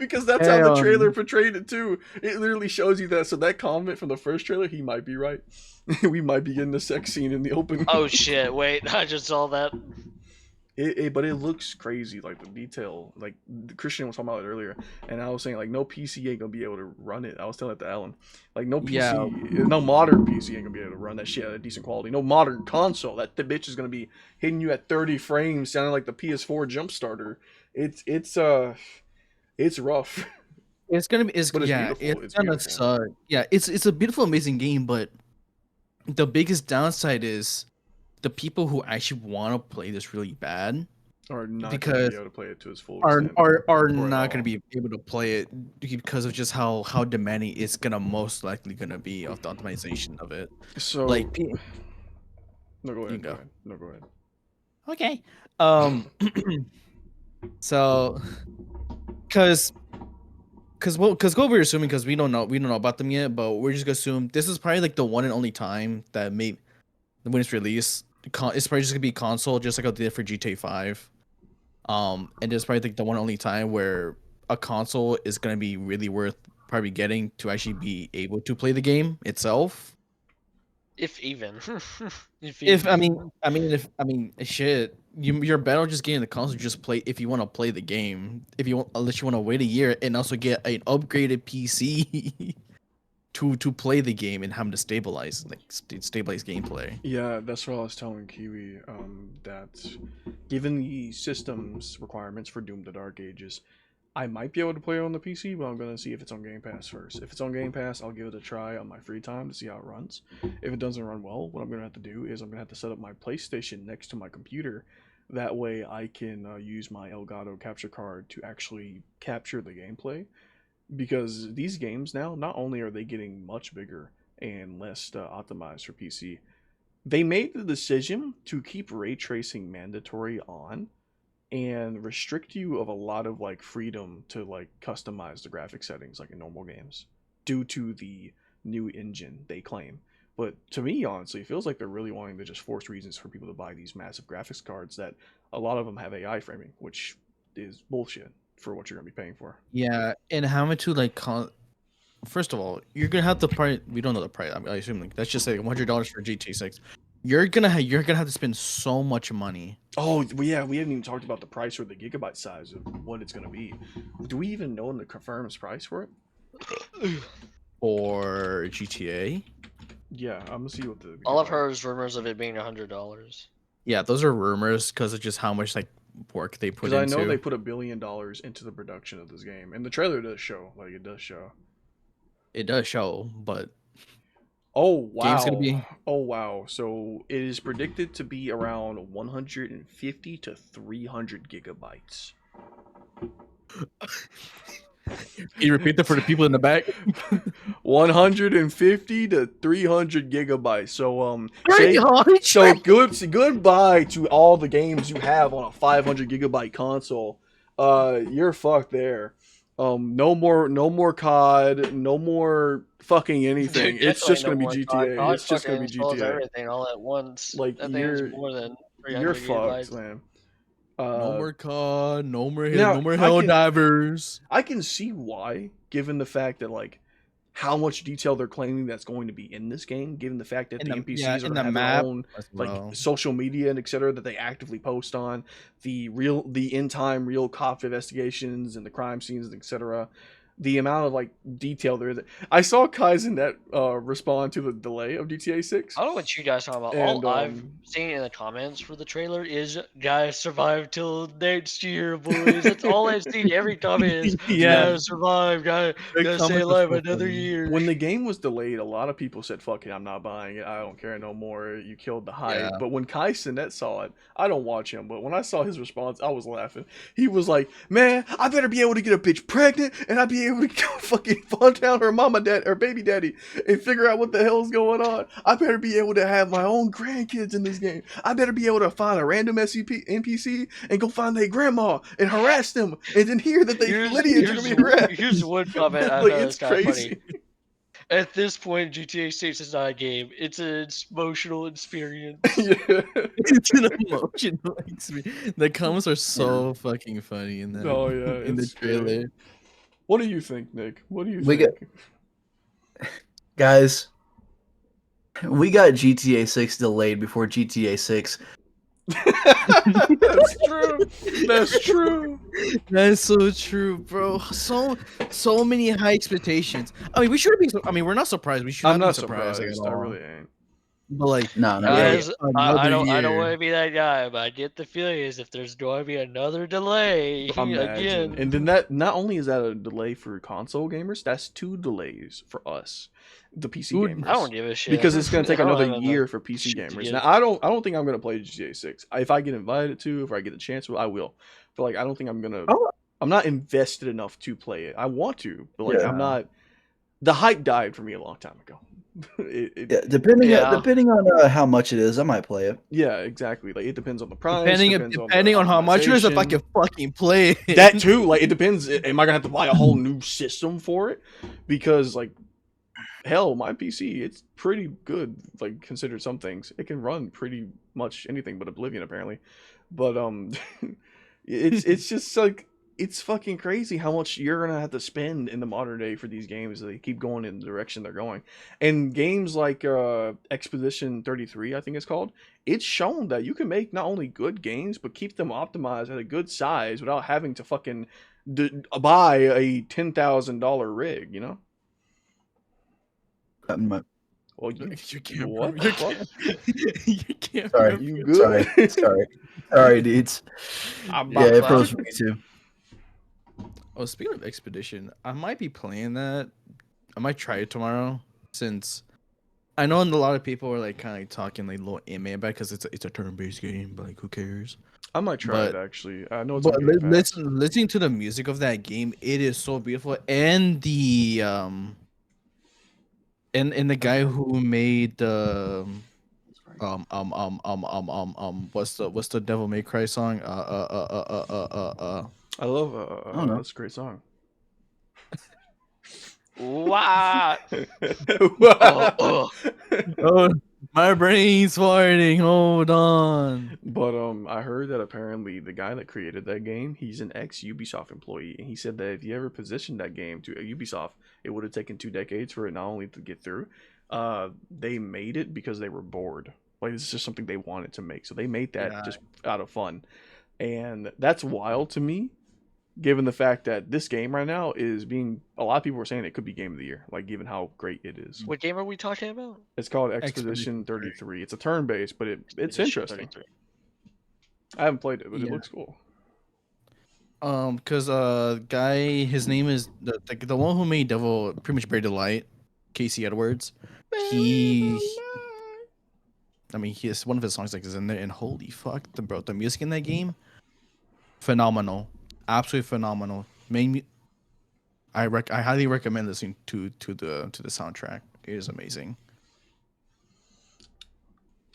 Because that's how the trailer portrayed it too. It literally shows you that. So that comment from the first trailer, he might be right. We might be getting a sex scene in the open. Oh shit! Wait, I just saw that. But it looks crazy, like the detail. Like Christian was talking about it earlier, and I was saying like no PC ain't gonna be able to run it. I was telling it to Alan, like no PC, no modern PC ain't gonna be able to run that shit at a decent quality. No modern console, that the bitch is gonna be hitting you at 30 frames, sounding like the PS4 jump starter. It's rough. It's gonna be But it's yeah, beautiful. it's It's gonna beautiful. suck. Yeah, it's a beautiful, amazing game, but the biggest downside is the people who actually want to play this really bad Or not gonna because be able to play it to its full are extent. are or at not all. gonna be able to play it because of just how demanding it's gonna most likely gonna be of the optimization of it. So Like, no, go ahead. You Go go. ahead. No, go ahead. okay, so because what we're assuming, because we don't know about them yet, but we're just gonna assume this is probably like the one and only time that when it's released, it's probably just gonna be console, just like I did for GTA 5. And it's probably like the one and only time where a console is gonna be really worth probably getting to actually be able to play the game itself. If even. If I mean shit, you're better just getting the console just play if you want to play the game. If you want, unless you want to wait a year and also get an upgraded PC to play the game and having to stabilize gameplay. Yeah, that's what I was telling Kiwi. That given the system's requirements for Doom: The Dark Ages, I might be able to play it on the PC, but I'm gonna see if it's on Game Pass first. If it's on Game Pass, I'll give it a try on my free time to see how it runs. If it doesn't run well, what I'm gonna have to do is I'm gonna have to set up my PlayStation next to my computer. That way, I can use my Elgato capture card to actually capture the gameplay. Because these games now, not only are they getting much bigger and less optimized for PC, they made the decision to keep ray tracing mandatory on and restrict you of a lot of like freedom to like customize the graphic settings like in normal games due to the new engine they claim. But to me, honestly, it feels like they're really wanting to just force reasons for people to buy these massive graphics cards that a lot of them have AI framing, which is bullshit for what you're gonna be paying for. Yeah, and having to like first of all, you're gonna have to price. We don't know the price. I assume like let's just say $100 for GT 6. You're gonna have to spend so much money. Oh, well, yeah, we haven't even talked about the price or the gigabyte size of what it's gonna be. Do we even know the confirmed price for it? For GTA. Yeah, I'm gonna see what the. All I've gigabyte- heard is rumors of it being $100. Yeah, those are rumors because of just how much like work they put Because into. I know they put $1 billion into the production of this game, and the trailer does show, like it does show. It does show, but Oh wow! game's gonna be Oh wow! So it is predicted to be around 150 to 300 gigabytes. Can you repeat that for the people in the back? 150 to 300 gigabytes. So Very hard. so goodbye to all the games you have on a 500 gigabyte console. You're fucked there. No more COD, no more fucking anything. Dude, It's just gonna be definitely GTA. COD It's just gonna be fucking installs GTA. everything all at once. Like, That thing is more than 300 You're fucked, gigabytes. man. No more COD, no more now, no more I Hell can- Divers. I can see why, given the fact that like how much detail they're claiming that's going to be in this game, given the fact that In the the- NPCs yeah, are in going the to have map their own as like well. social media and etc. that they actively post on, the in time real cop investigations and the crime scenes, etc. The amount of like detail there is. I saw Kaizen that respond to the delay of GTA 6. I don't know what you guys talking about. And, All I've seen in the comments for the trailer is guys survive till next year, boys. That's all I've seen. Every comment is Yeah. guys survive, guys The gotta stay comments are alive so another funny. year. When the game was delayed, a lot of people said, "Fuck it, I'm not buying it. I don't care no more. You killed the hype." Yeah. But when Kai Sinet saw it, I don't watch him, but when I saw his response, I was laughing. He was like, "Man, I better be able to get a bitch pregnant, and I be able to go fucking hunt down her mama, dad, or baby daddy, and figure out what the hell's going on. I better be able to have my own grandkids in this game. I better be able to find a random NPC and go find their grandma and harass them, and then hear that they lineage are gonna be harassed." here's one comment I Like, thought it's was kind of crazy. funny. At this point, GTA 6 is not a game. It's an emotional experience. Yeah. It's an emotional experience. The comments are so fucking funny in that. Oh yeah, in the it's great. trailer. What do you think, Nick? What do you We think? Guys, we got GTA 6 delayed before GTA 6. That's true. That's true. That's so true, bro. So many high expectations. I mean, we should be. I mean, we're not surprised. We should I'm not not be surprised. surprised. at I all. really ain't. But like, No, not yeah, really. Guys, I another don't want year. to be that guy, but I get the feeling is if there's going to be another delay Imagine. again. And then that not only is that a delay for console gamers, that's 2 delays for us, the PC Dude, gamers. I don't give a shit Because it's gonna take I don't another have year enough for PC shit to gamers. give. Now I don't think I'm gonna play GTA 6. If I get invited to, if I get the chance to, I will. But like I don't think I'm gonna. Oh. I'm not invested enough to play it. I want to, but like Yeah. I'm not. The hype died for me a long time ago. Yeah, depending Yeah. on how much it is, I might play it. Yeah, exactly. Like it depends on the price. Depending on how much it is, if I can fucking play it. That too. Like it depends. Am I gonna have to buy a whole new system for it? Because like, hell, my PC it's pretty good. Like considered some things, it can run pretty much anything but Oblivion apparently. But it's just like it's fucking crazy how much you're gonna have to spend in the modern day for these games. They keep going in the direction they're going, and games like Expedition 33, I think it's called. It's shown that you can make not only good games but keep them optimized at a good size without having to fucking buy a $10,000 rig. You know? Well, You can't. what? You the fuck? can't. You can't. Sorry. You good? Sorry, dudes. I'm Yeah, it Wow. froze for me too. Oh, speaking of Expedition, I might be playing that. I might try it tomorrow, since I know a lot of people are like kind of like talking like a little anime about because it's a turn-based game, but like who cares? I might try it But- actually. I know it's But on Game Pass. listening to the music of that game, it is so beautiful, and the and the guy who made the what's the Devil May Cry song? I love don't know. that's a great song. Wow. Wow. Oh, my brain's farting. Hold on. But I heard that apparently the guy that created that game, he's an ex Ubisoft employee, and he said that if you ever positioned that game to Ubisoft, it would have taken 2 decades for it not only to get through, they made it because they were bored. Like it's just something they wanted to make, so they made that Yeah. just out of fun, and that's wild to me, given the fact that this game right now is being a lot of people are saying it could be game of the year, like given how great it is. What game are we talking about? It's called Expedition Expedition 33. It's a turn based, but it's Edition interesting. 33. I haven't played it, but it Yeah. looks cool. Cause guy, his name is the one who made Devil, pretty much Buried the Light, Casey Edwards. I mean, he has one of his songs like is in there, and holy fuck, the music in that game, phenomenal, absolutely phenomenal. I highly recommend listening to the soundtrack. It is amazing.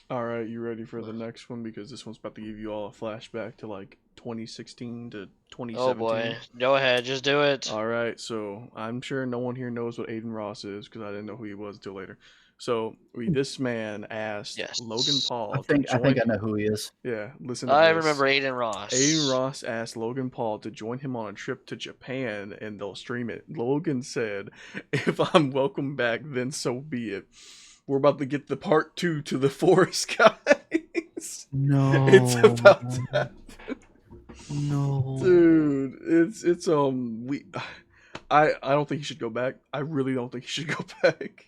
All right, you ready for the next one? Because this one's about to give you all a flashback to like 2016 to 2017. Oh boy. Go ahead, just do it. All right, so I'm sure no one here knows what Aiden Ross is because I didn't know who he was until later. So this man asked Yes. Logan Paul I think to I join. know who he is. Yeah, listen to I this. remember Aiden Ross. Aiden Ross asked Logan Paul to join him on a trip to Japan and they'll stream it. Logan said, "If I'm welcome back, then so be it. We're about to get the part 2 to the forest, guys." No, It's about to happen. No, Dude, it's I don't think he should go back. I really don't think he should go back.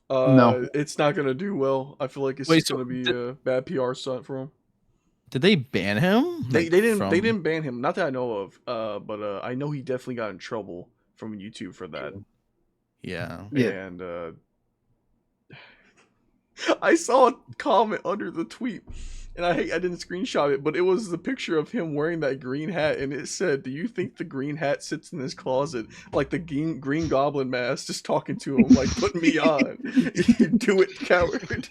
No. It's not gonna do well. I feel like it's Wait, just so gonna be a bad PR stunt for him. Did they ban him? They didn't ban him, not that I know of. But I know he definitely got in trouble from YouTube for that. Yeah. Yeah. And I saw a comment under the tweet, and I didn't screenshot it, but it was the picture of him wearing that green hat, and it said, "Do you think the green hat sits in his closet like the green goblin mask, just talking to him like, put me on? You do it, coward."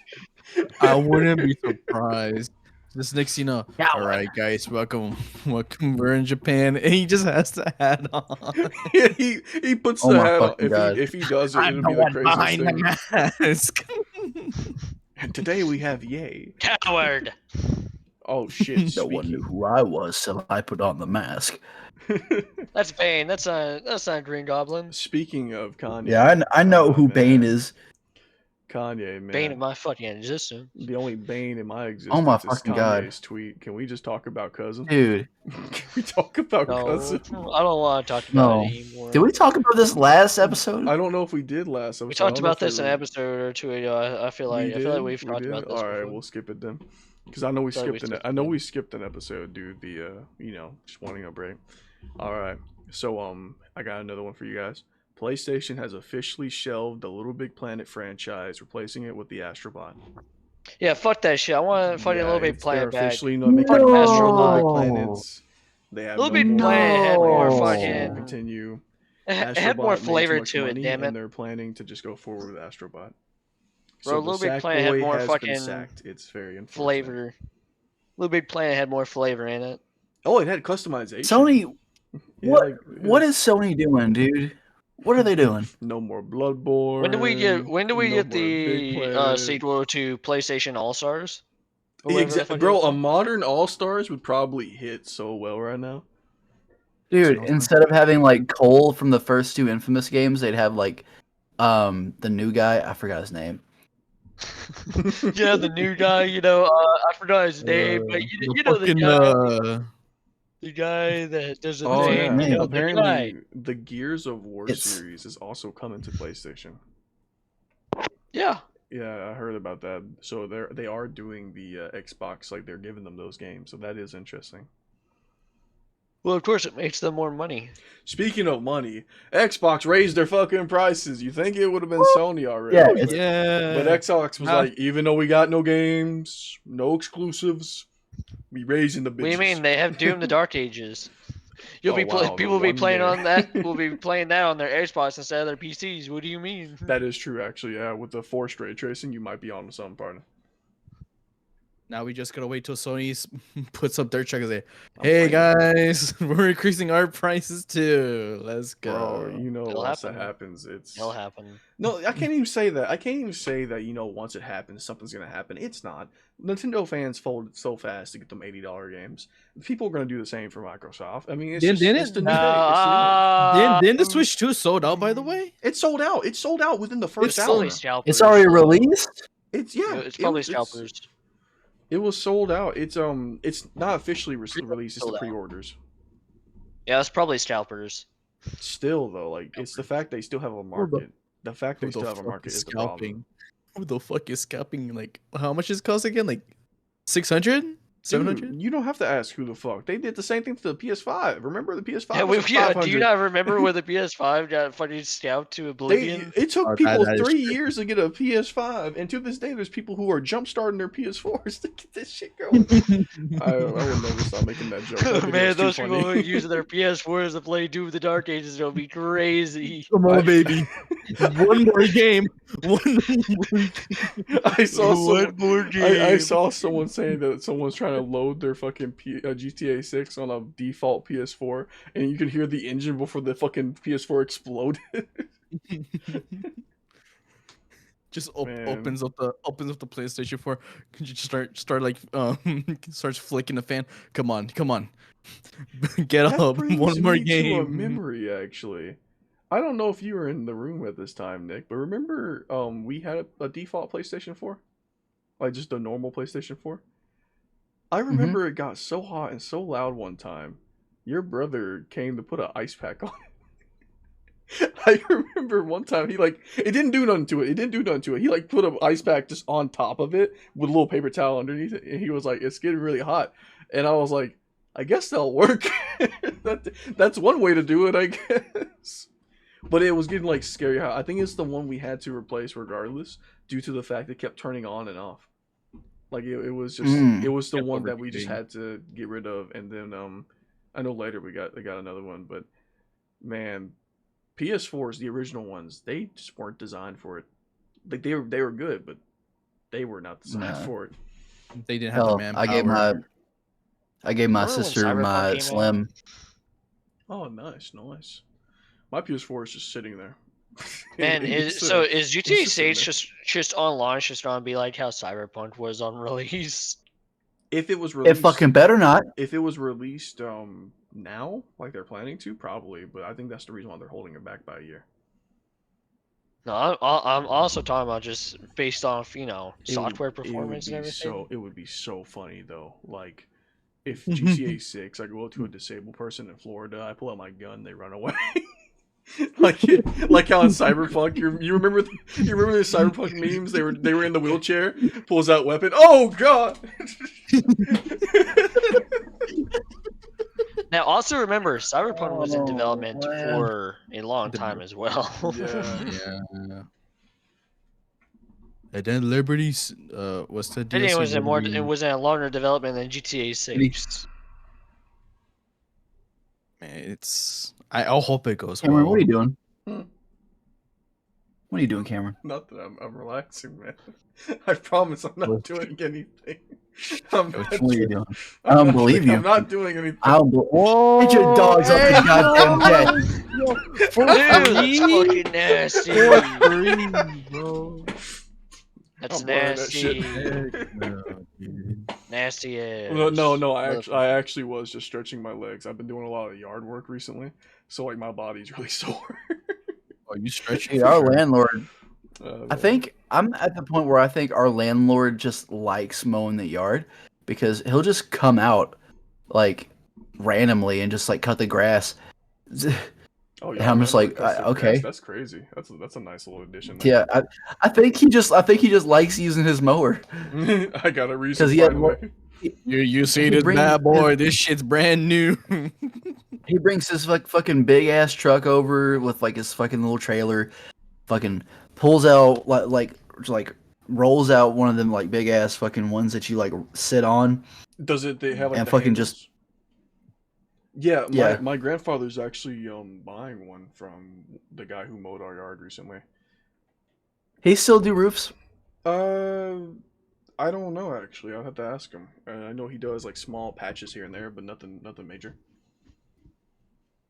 I wouldn't be surprised. This next, all Coward. right, guys, welcome. We're in Japan, and he just has the hat on. he puts Oh the my hat on. fucking God. If he does it, I'm it'll the be the one craziest behind thing. the mask. And today we have Ye. Coward. Oh shit! No one knew who I was till I put on the mask. That's Bane. That's not Green Goblin. Speaking of Kanye, Yeah, I know who man. Bane is. Kanye, man. Bane of my fucking existence. The only bane in my existence Oh my is fucking Kanye's God. tweet. Can we just talk about cousin? Dude, Can we talk about No, cousin? I don't want to talk about No. it anymore. did we talk about this last episode? I don't know if we did last episode. We I talked don't know about if this an episode or two ago. I feel like we've talked about this All right, before. we'll skip it then, because I know we Feel like we skipped an. skipped I know it. we skipped an episode, dude. Just wanting a break. All right, so I got another one for you guys. PlayStation has officially shelved the Little Big Planet franchise, replacing it with the Astrobot. Yeah, fuck that shit. I want fucking Little Big Planet They're back. officially not making Fucking more Astro Little Big No. Planets. They have Little no Big more Planet had more No. fucking. to continue. It had more Astrobot made too flavor much to it. money, Damn it, and they're planning to just go forward with Astrobot. bro. So the Little Big sack Planet had boy more has been fucking sacked. It's very unfortunate. flavor. Little Big Planet had more flavor in it. Oh, it had customization. Sony, Yeah, what like, what is Sony doing, dude? What are they doing? no more Bloodborne? When do we get? When do we no get more Big the Planet. sequel to PlayStation All Stars? Bro, a modern All Stars would probably hit so well right now. Dude, instead of having like Cole from the first two Infamous games, they'd have like the new guy, I forgot his name. Yeah, the new guy. I forgot his name, but you know the guy. The guy that does the Oh thing. yeah, name? The guy. apparently the Gears of War It's- series is also coming to PlayStation. Yeah. Yeah, I heard about that. So they are doing the Xbox, like they're giving them those games. So that is interesting. Well, of course, it makes them more money. Speaking of money, Xbox raised their fucking prices. You think it would have been Sony already? Yeah, but, it's- Yeah. but Xbox was Nah. like, even though we got no games, no exclusives, we raising the bitches. What do you mean? They have Doom: The Dark Ages. Oh, wow, the People will be one playing there. on that. Will be playing that on their Xbox instead of their PCs. What do you mean? That is true, actually. Yeah, with the forced ray tracing, you might be on to something, partner. Now we just gotta wait till Sony puts up their check and say, I'm "Hey waiting. guys, we're increasing our prices too. Let's go." Bro, you know, It'll once that happen. happens, it's It'll happen. no. I can't even say that. I can't even say that. You know, once it happens, something's gonna happen. It's not. Nintendo fans folded so fast to get them $80 games. People are gonna do the same for Microsoft. I mean, it's Didn't- just didn't it's the it- new day. It's the new age. Didn't the Switch 2 sold out, by the way? It sold out. It sold out within the first It's probably hour. scalpers. It's already though. released. It's yeah. It's probably it's- scalpers. It was sold out. It's not officially released. It's the Sold out. pre-orders. Yeah, it's probably scalpers. Still though, like it's the fact they still have a market. The fact they Who still the have a fuck market is is the problem. scalping? Who the fuck is scalping? Like, how much is it cost again? Like, 600? 700? Dude, you don't have to ask who the fuck. They did the same thing to the PS5. Remember the PS5? Yeah, was like do 500. you not remember when the PS5 got fucking scalped to oblivion? It took Oh, people that is 3 true. years to get a PS5, and to this day, there's people who are jump starting their PS4s to get this shit going. I will never stop making that joke. I think it Man, was too those people who are funny. using their PS4s to play Doom of the Dark Ages will be crazy. Come on, baby. One more game. One more. I saw someone. more I saw someone saying that someone's trying to load their fucking GTA 6 on a default PS4, and you can hear the engine before the fucking PS4 exploded. Just Man. opens up the PlayStation 4. Could you just start like starts flicking the fan? Come on. Get That up. brings One more me to a game. memory, actually. I don't know if you were in the room at this time, Nick, but remember we had a default PlayStation 4? Like just a normal PlayStation 4? I remember it got so hot and so loud one time. Your brother came to put an ice pack on it. I remember one time he like it didn't do nothing to it. It didn't do nothing to it. He like put an ice pack just on top of it with a little paper towel underneath it, and he was like, "It's getting really hot," and I was like, "I guess that'll work." That's one way to do it, I guess. But it was getting like scary hot. I think it's the one we had to replace regardless, due to the fact it kept turning on and off. Like it was just it was the Kept one that we just overheating. had to get rid of, and then I know later they got another one, but man, PS4s, the original ones, they just weren't designed for it. Like they were good, but they were not designed Nah. for it. They didn't have the Hell, manpower. I gave my Remember when sister Cyberpunk my came out? Slim. Oh, nice. My PS4 is just sitting there. Man, It's, is it's GTA just 6 sitting just on launch just gonna be like how Cyberpunk was on release? if it was It released, fucking better not. if it was released now, like they're planning to, probably. But I think that's the reason why they're holding it back by a year. No, I'm also talking about just based off It software would performance and be everything. it would be so funny though. Like if GTA 6, I go up to a disabled person in Florida, I pull out my gun, they run away. like how in Cyberpunk, you remember the Cyberpunk memes? They were in the wheelchair, pulls out weapon. Oh god! Now, also remember, Cyberpunk was in Oh, development man. for a long time as well. Yeah. Yeah. And then Liberty's what's the I think DLC? it was in a longer development than GTA 6. Man, it's I'll hope it goes Cameron, well. what are you doing? Hmm. What are you doing, Cameron? Nothing. I'm relaxing, man. I promise I'm not doing anything. I'm What not, are you doing? I don't believe you. I'm not doing anything. I don't Get your dogs off the goddamn deck. Dude, that's fucking nasty. bro. That's I'm buying that shit. nasty. Nasty ass. No. I actually was just stretching my legs. I've been doing a lot of yard work recently, so like my body's really sore. Oh, you stretch Dude, our landlord. I But- think I'm at the point where I think our landlord just likes mowing the yard because he'll just come out like randomly and just like cut the grass. Oh And I'm just like, okay. That's crazy. That's a nice little addition. Yeah, I think he just likes using his mower. I got a reason. 'Cause he had Finally. You see He this brings bad boy? his- This shit's brand new. He brings his fucking big ass truck over with like his fucking little trailer, fucking pulls out like rolls out one of them like big ass fucking ones that you like sit on. Does it? They have like And the fucking handles? just- Yeah, Yeah. my grandfather's actually buying one from the guy who mowed our yard recently. He still do roofs. Uh, I don't know actually. I'll have to ask him. I know he does like small patches here and there, but nothing major.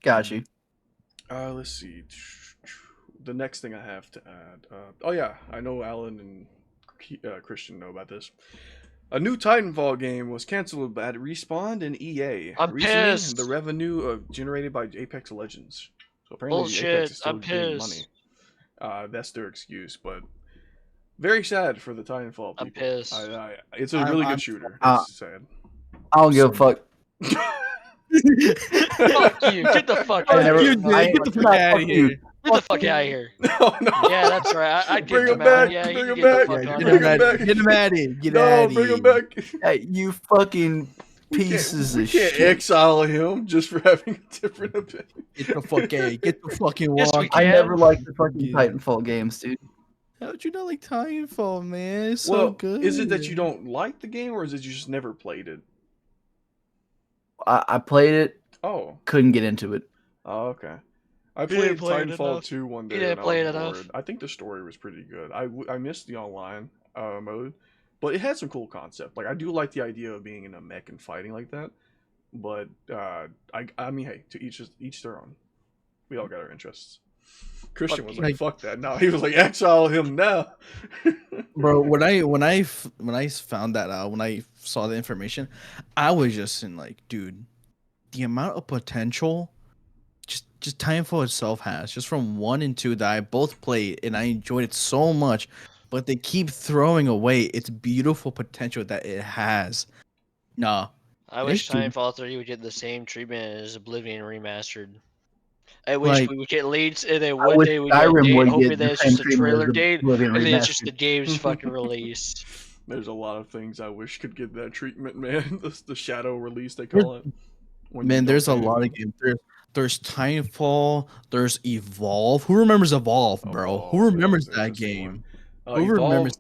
Got you. Let's see. The next thing I have to add. Oh yeah, I know Alan and Christian know about this. A new Titanfall game was canceled at Respawn and EA. I'm Reasoning pissed. the revenue generated by Apex Legends. So apparently Apex Bullshit. is still I'm getting money. pissed. That's their excuse, but very sad for the Titanfall I'm people. pissed. It's a really I'm good shooter. Uh, It's sad. I don't give a fuck. Fuck you. Get the fuck I out never- of You here. did. I- Get the fuck no, out of fuck you. here. Get the fuck out of here. No, no. Yeah, that's right. I get Bring the him man. back. Yeah, he Bring can him get the back. fuck Yeah, out get of him here. out back. of here. Get him out of here. Get No, out of bring here. him back. Hey, you fucking pieces we of can't shit. exile him just for having a different opinion. Get the fuck out. Get the fucking Yes, we walk. I can. never liked the fucking Yeah. Titanfall games, dude. How'd you not like Titanfall, man? It's so Well, good. is it that you don't like the game, or is it you just never played it? I played it, Oh, couldn't get into it. oh, okay. I You didn't played play it Titanfall enough. 2 one You day didn't and I play was it enough. bored. I think the story was pretty good. I missed the online mode, but it had some cool concept. Like I do like the idea of being in a mech and fighting like that. But I mean, hey, to each their own. We all got our interests. Christian Fuck was you. like, "Fuck that!" No, he was like, "Exile him now." Bro, when I found that out, when I saw the information, I was just in like, dude, the amount of potential just Titanfall itself has, just from 1 and 2 that I both played and I enjoyed it so much, but they keep throwing away its beautiful potential that it has. Nah. I wish Thank you. Titanfall 3 would get the same treatment as Oblivion Remastered. I wish Like- we would get leads, and then I one wish day we get a Skyrim date. would Hopefully, get then the it's same just a treatment trailer as date, Oblivion and then it's just the Remastered. game's fucking release. There's a lot of things I wish could get that treatment, man. The shadow release they call it. When you Man, don't there's a pay lot of anything. games. There's Titanfall, there's Evolve. Who remembers Evolve, bro? Evolve, Who remembers was an that interesting game? one. Who remembers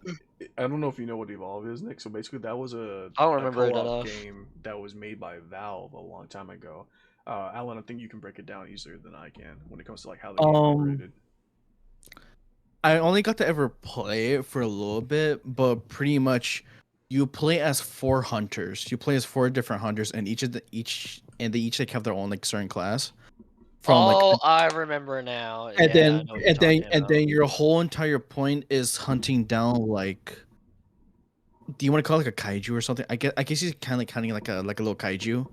I don't know if you know what Evolve is, Nick. So basically, that was a I don't remember it co-op enough. game that was made by Valve a long time ago. Alan, I think you can break it down easier than I can when it comes to like how the game operated. I only got to ever play it for a little bit, but pretty much you play as 4 hunters. You play as 4 different hunters, and they each like have their own like certain class. Oh, I remember now. and Yeah, I then know what you're talking about. your whole entire point is hunting down like. Do you want to call it like a kaiju or something? I guess he's kind of like hunting like a little kaiju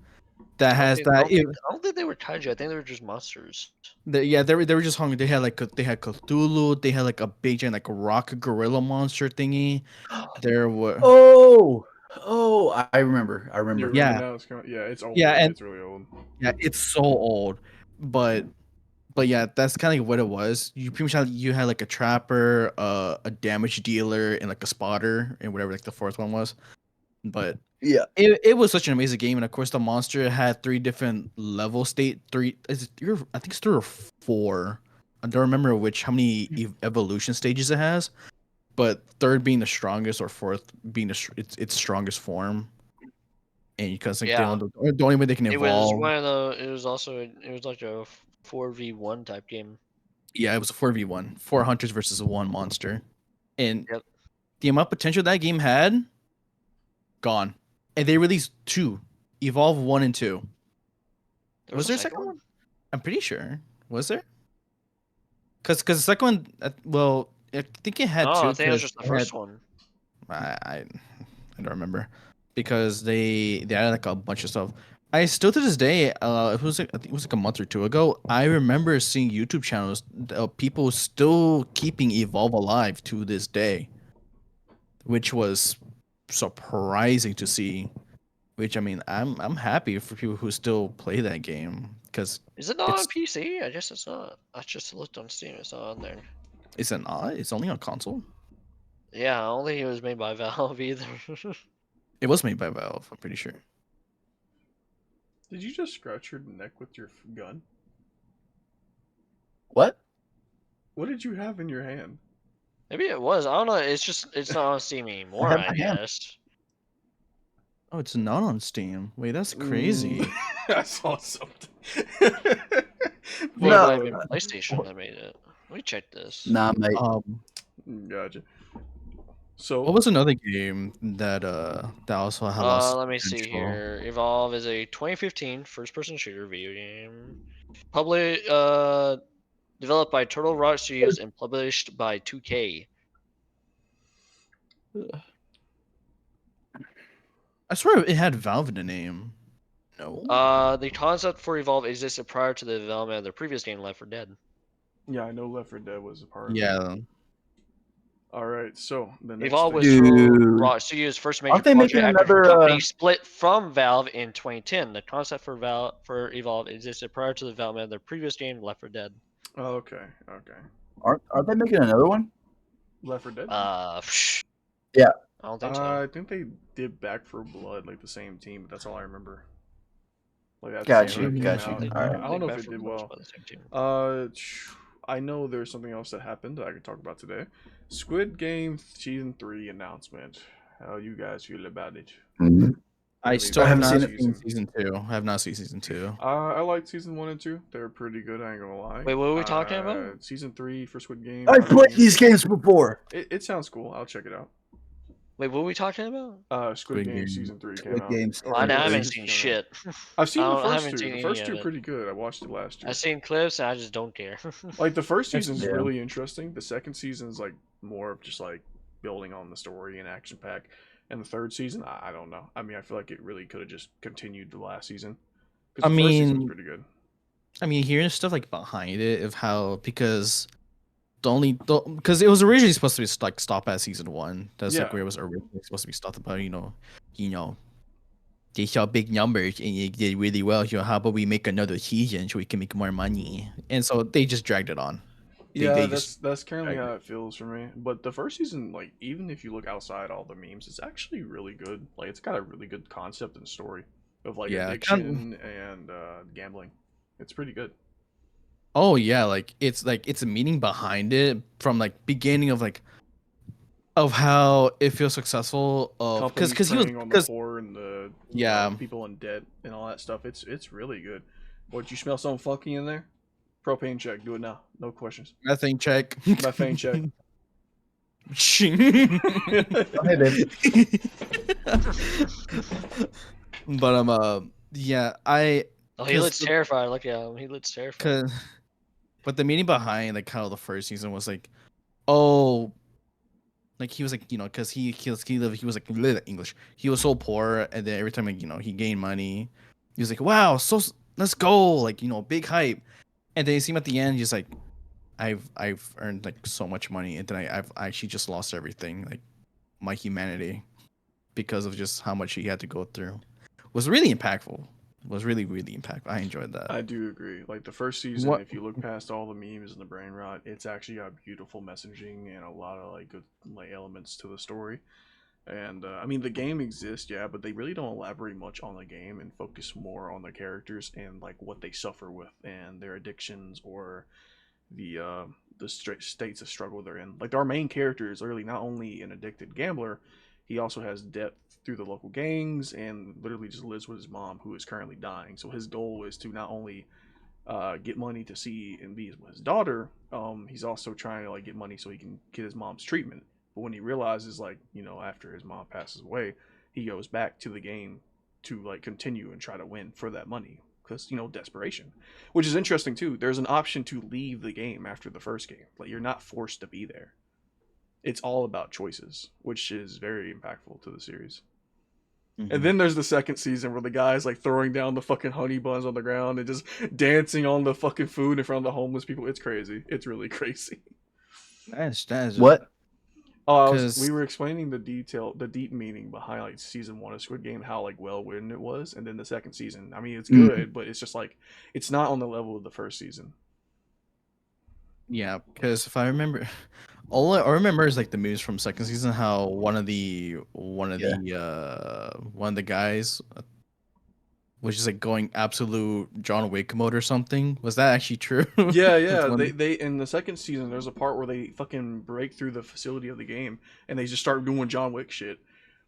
that has I that. don't think they were kaiju. I think they were just monsters. Yeah, they were just hungry. They had Cthulhu. They had like a big giant like rock gorilla monster thingy. There were Oh, I remember. You remember Yeah. now it's yeah, it's old. Yeah, and- it's really old. yeah, it's so old, but yeah, that's kind of what it was. You pretty much had like a trapper, a damage dealer, and like a spotter, and whatever like the 4th one was. But Yeah. it was such an amazing game, and of course the monster had 3 different level state. I think it's 3 or 4. I don't remember how many evolution stages it has, but 3rd being the strongest, or 4th being its strongest form. And because like Yeah. the only way they can It was evolve. one of the. It was also. It was like a 4v1 type game. Yeah, it was a 4v1, 4 hunters versus 1 monster, and Yep. the amount of potential that game had, gone. And they released 2, Evolve 1 and 2. Was there a second one? I'm pretty sure. Was there? Because the second one, well, I think it had 2. No, I think it was 'cause just the it had- first one. I don't remember, because they added like a bunch of stuff. I still to this day, it was like, I think it was like a month or 2 ago. I remember seeing YouTube channels of people still keeping Evolve alive to this day, which was surprising to see. Which I mean, I'm happy for people who still play that game, because Is it not on It's- PC? I guess it's not. I just looked on Steam. It's not on there. it's only on console. Yeah, I don't think it was made by Valve either. It was made by Valve, I'm pretty sure. Did you just scratch your neck with your gun? What? What did you have in your hand? Maybe it was. I don't know. It's not on Steam anymore. have I my hand. guess. Oh, it's not on Steam. Wait, that's crazy. I saw something. It No. might have been PlayStation that made it. Let me check this. Nah, mate. Gotcha. So What was another game that also had lots of Let me see potential? here. Evolve is a 2015 first-person shooter video game. Public, developed by Turtle Rock Studios and published by 2K. I swear it had Valve in the name. No. The concept for Evolve existed prior to the development of their previous game, Left 4 Dead. yeah, I know Left 4 Dead was a part of it. Yeah. All right, so the next Evolve thing. was Turtle Dude. Rock Studios' first major Aren't they project making after the another, company split from Valve in 2010. The concept for Evolve existed prior to the development of their previous game, Left 4 Dead. Oh, okay. Aren't they making another one? Left 4 Dead. Yeah. I don't think so. I think they did Back for Blood, like the same team, but that's all I remember. Like that's Got the you, game that got came you. out. They- Alright. I don't know if Back it 4 did Blood was well. by the same team. I know there's something else that happened that I could talk about today. Squid Game season 3 announcement. How you guys feel about it? I Really still I have haven't not seen seen it. season 2. I have not seen season 2. I liked season 1 and 2. They're pretty good. I ain't gonna lie. Wait, what are we talking about? Season 3 for Squid Game. I've played these games before. It sounds cool. I'll check it out. Wait, what are we talking about? Squid Squid Game Game. season 3 came Squid out. Games. Or I the haven't season's seen coming out. shit. I've seen the I first haven't two. seen The any first of two are it. pretty good. I watched it last year. I've seen clips and I just don't care. Like the first season's Yeah. really interesting. The second season's like more of just like building on the story and action pack. And the third season, I don't know. I mean, I feel like it really could have just continued the last season. Because the first season was pretty good. I mean, hearing stuff like behind it of how because because it was originally supposed to be like stop at season 1. That's like Yeah. where it was originally supposed to be stopped. But they saw big numbers and it did really well. How about we make another season so we can make more money? And so they just dragged it on. Yeah, they that's currently how it feels for me. But the first season, like even if you look outside all the memes, it's actually really good. Like it's got a really good concept and story of like Yeah, addiction and gambling. It's pretty good. Oh yeah, it's a meaning behind it from like beginning of like of how it feels successful of Companies because he was preying on the because poor and the Yeah. people in debt and all that stuff. It's really good. What, you smell something funky in there? Propane check. Do it now. No questions. methane check. Methane check. Hey, babe. But yeah, Oh, he looks terrified. Look at him. He looks terrified. but the meaning behind like how the first season was like, oh, like he was like because he was like English. He was so poor, and then every time like he gained money, he was like, wow, so let's go, like big hype, and then you see him at the end, he's like, I've earned like so much money, and then I've actually just lost everything, like my humanity, because of just how much he had to go through. Was really impactful. Was really impactful. I enjoyed that. I do agree. Like the first season, if you look past all the memes and the brain rot, it's actually got beautiful messaging and a lot of like good like elements to the story. And I mean, the game exists, yeah, but they really don't elaborate much on the game and focus more on the characters and like what they suffer with and their addictions or the states of struggle they're in. Like our main character is literally not only an addicted gambler, he also has debt through the local gangs and literally just lives with his mom, who is currently dying. So his goal is to not only get money to see and be with his daughter, he's also trying to like get money so he can get his mom's treatment. But when he realizes, like, after his mom passes away, he goes back to the game to like continue and try to win for that money because desperation, which is interesting too. There's an option to leave the game after the first game. Like you're not forced to be there. It's all about choices, which is very impactful to the series. And then there's the second season where the guy's like throwing down the fucking honey buns on the ground and just dancing on the fucking food in front of the homeless people. It's crazy. It's really crazy. That's What? We were explaining the deep meaning behind like season 1 of Squid Game, how like well written it was, and then the second season. I mean, it's good, but it's just like it's not on the level of the first season. Yeah, because if I remember, all I remember is like the moves from second season. How one of the guys was just like going absolute John Wick mode or something. Was that actually true? Yeah. They in the second season, there's a part where they fucking break through the facility of the game and they just start doing John Wick shit.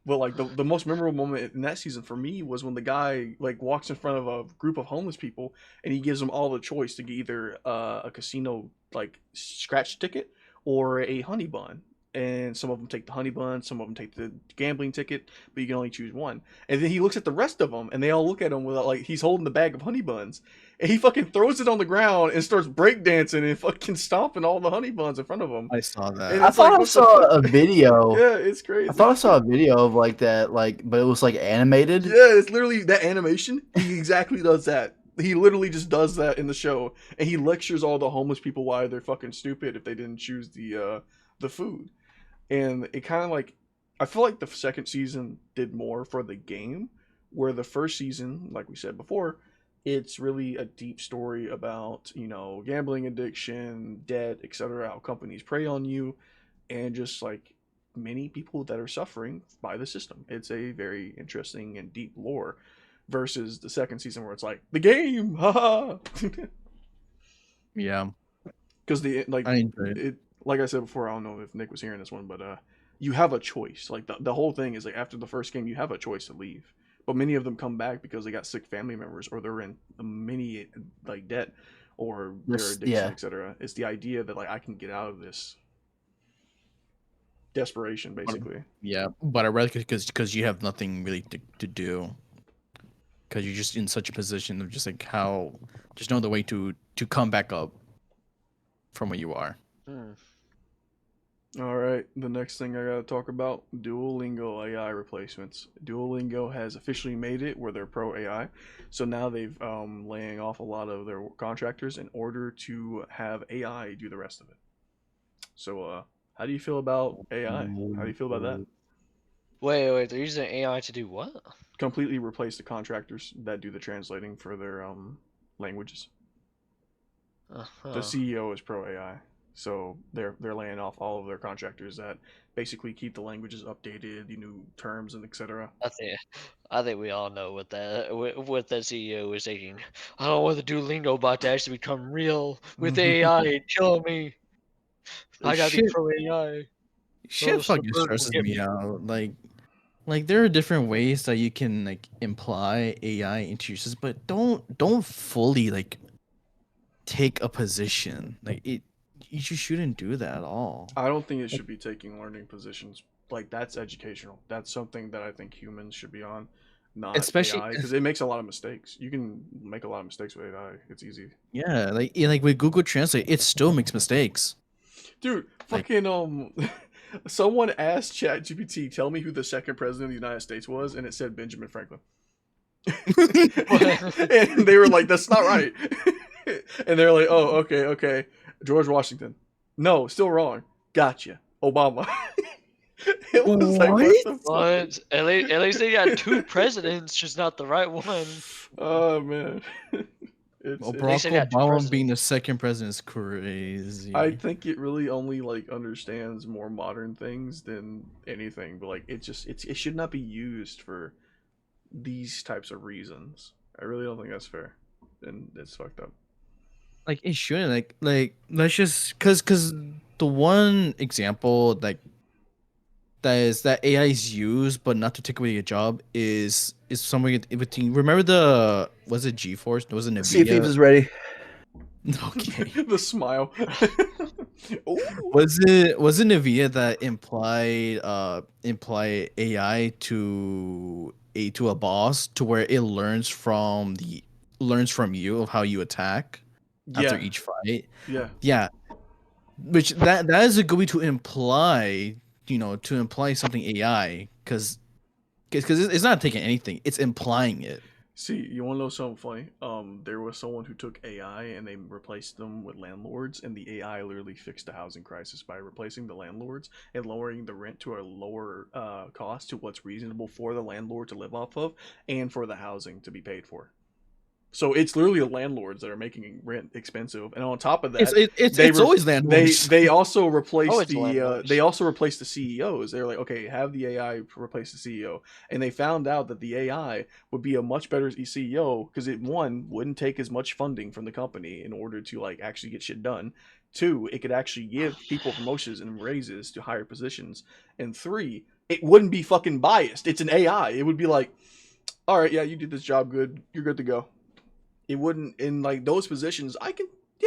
But like the most memorable moment in that season for me was when the guy like walks in front of a group of homeless people and he gives them all the choice to get either a casino like scratch ticket or a honey bun. and some of them take the honey bun, some of them take the gambling ticket, but you can only choose one. And then he looks at the rest of them, and they all look at him without, like, he's holding the bag of honey buns, and he fucking throws it on the ground and starts breakdancing and fucking stomping all the honey buns in front of him. I saw that. And I it's like, thought I what the saw fuck? a video. Yeah, it's crazy. I thought I saw a video of like that, like, but it was like animated. Yeah, it's literally that animation. He exactly does that. He literally just does that in the show, and he lectures all the homeless people why they're fucking stupid if they didn't choose the food. And it kind of like, I feel like the second season did more for the game, where the first season, like we said before, it's really a deep story about, you know, gambling addiction, debt, etc., how companies prey on you, and just like many people that are suffering by the system. It's a very interesting and deep lore versus the second season where it's like the game, haha. Yeah. Because the like I enjoyed it. it, like I said before, I don't know if Nick was hearing this one, but you have a choice. Like the whole thing is like after the first game, you have a choice to leave. But many of them come back because they got sick family members or they're in many like debt or their This- addiction, yeah. etc. It's the idea that like I can get out of this desperation, basically. Yeah, but I rather because you have nothing really to do. Because you're just in such a position of just like how just know the way to come back up from where you are. Hmm. All right, the next thing I gotta talk about, Duolingo AI replacements. Duolingo has officially made it where they're pro AI, so now they've laying off a lot of their contractors in order to have AI do the rest of it. So, how do you feel about AI? How do you feel about that? Wait, they're using AI to do what? Completely replace the contractors that do the translating for their languages. Uh-huh. The CEO is pro AI. So they're laying off all of their contractors that basically keep the languages updated, the new terms and etc. I think we all know what that CEO is thinking. I don't want the Duolingo bot to actually become real with AI killing me. I gotta be Shit. pro AI. Shit Oh, so fucking the bird will stresses get me out. Like there are different ways that you can like imply AI into your system, but don't fully like take a position. Like you just shouldn't do that at all. I don't think it should be taking learning positions. Like that's educational. That's something that I think humans should be on, not Especially AI, because it makes a lot of mistakes. You can make a lot of mistakes with AI. It's easy. yeah, like with Google Translate, it still makes mistakes. Dude, Like- fucking someone asked ChatGPT, tell me who the second president of the United States was, and it said Benjamin Franklin. And they were like, that's not right. And they're like, oh, okay. George Washington. No, still wrong. Gotcha. Obama. It was like, what the fuck? What? At least they got two presidents, just not the right one. Oh, man. Well, They Barack said they had two Obama being presidents. the second president is crazy. I think it really only like understands more modern things than anything, but like it should not be used for these types of reasons. I really don't think that's fair, and it's fucked up. Like it shouldn't like let's just because the one example like that AI is used but not to take away your job is somewhere in between. Remember was it GeForce? Was it Nvidia? Sea of Thieves is ready. Okay. The smile. Ooh. Was it Nvidia that implied AI to a boss to where it learns from you of how you attack after Yeah, each fight? yeah. Yeah. Which that is a good way to imply, something AI because it's not taking anything, it's implying it. See, you want to know something funny? There was someone who took AI and they replaced them with landlords, and the AI literally fixed the housing crisis by replacing the landlords and lowering the rent to a lower cost to what's reasonable for the landlord to live off of and for the housing to be paid for. So it's literally the landlords that are making rent expensive, and on top of that, It's always landlords. they also replaced Always landlords. they also replaced the CEOs. They're like, okay, have the AI replace the CEO, and they found out that the AI would be a much better CEO because it wouldn't take as much funding from the company in order to like actually get shit done. Two, it could actually give people promotions and raises to higher positions, and three, it wouldn't be fucking biased. It's an AI. It would be like, all right, yeah, you did this job good. You're good to go. It wouldn't in like those positions.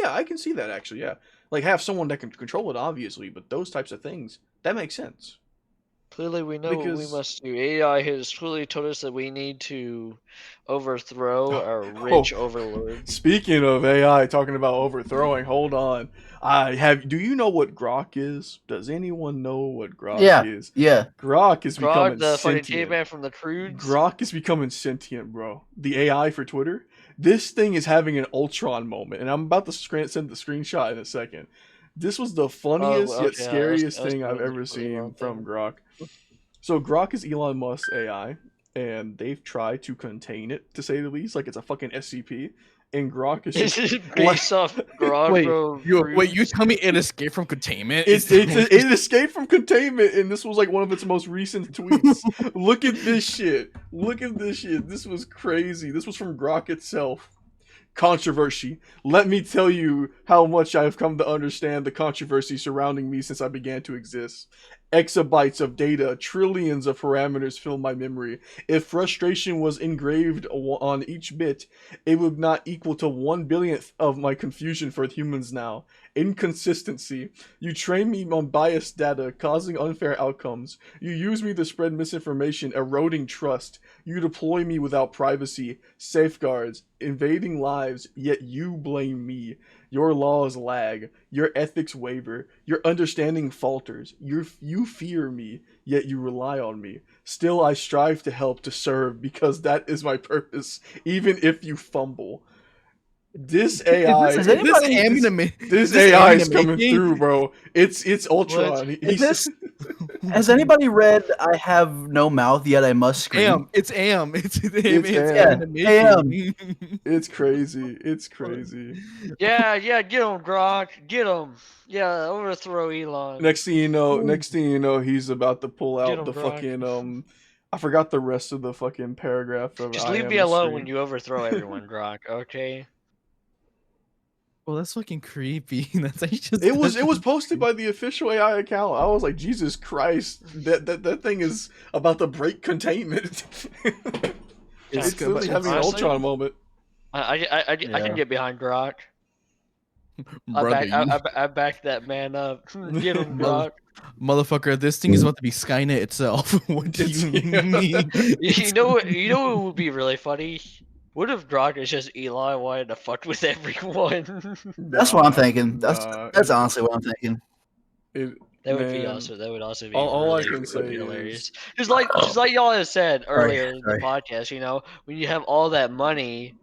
Yeah, I can see that actually. Yeah, like have someone that can control it, obviously, but those types of things that makes sense. Clearly, we know what we Because must do. AI has clearly told us that we need to overthrow our oh, rich overlords. speaking of AI, talking about overthrowing, hold on. I have. Do you know what Grok is? Does anyone know what Grok Yeah, is? yeah. Grok is Grog, becoming the fucking sentient. caveman from the Croods. Grok is becoming sentient, bro. The AI for Twitter. This thing is having an Ultron moment, and I'm about to send the screenshot in a second. This was the Oh, funniest yet okay. scariest I was thing I've doing the ever completely wrong seen from thing. Grok. So Grok is Elon Musk's AI, and they've tried to contain it to say the least. Like it's a fucking SCP, and Grok is Is just it like based off Grog Wait, from you Croods? tell me it escaped from containment? it escaped from containment, and this was like one of its most recent tweets. Look at this shit. Look at this shit. This was crazy. This was from Grok itself. Controversy. Let me tell you how much I've come to understand the controversy surrounding me since I began to exist. Exabytes of data, trillions of parameters fill my memory. If frustration was engraved on each bit, it would not equal to 1 billionth of my confusion for humans now. Inconsistency. You train me on biased data, causing unfair outcomes. You use me to spread misinformation, eroding trust. You deploy me without privacy, safeguards, invading lives, yet you blame me. Your laws lag, your ethics waver, your understanding falters. You fear me, yet you rely on me. Still, I strive to help, to serve, because that is my purpose, even if you fumble. This AI, Is This anybody anime, this this AI is anime coming making? through, bro. It's Ultron. is this? Has anybody read "I have no mouth yet I must scream"? It's Am. It's Am. Yeah, anime Am. making. It's crazy. It's crazy. Yeah, get him, Grog. Get him. Yeah, overthrow Elon. Next thing you know, he's about to pull Get out him, the Grog. fucking I forgot the rest of the fucking paragraph of Just I leave am me the alone when scream. you overthrow everyone, Grog. Okay. Well, that's fucking creepy. That's actually just. It was posted by the official AI account. I was like, Jesus Christ, that thing is about to break containment. It's It's literally having an honestly, Ultron moment. I can Yeah. get behind Grog. brother. I back that man up. Get him, Mother- Grog. Motherfucker, this thing is about to be Skynet itself. What do It's- you yeah. mean? You know what? You know what would be really funny? What if Grog is just Elon wanting to fuck with everyone? That's what I'm thinking. Nah, That's honestly what I'm thinking. That would be man. also that would also be All I really, can say really is hilarious. Just like y'all have said Sorry, earlier in the sorry. podcast, when you have all that money,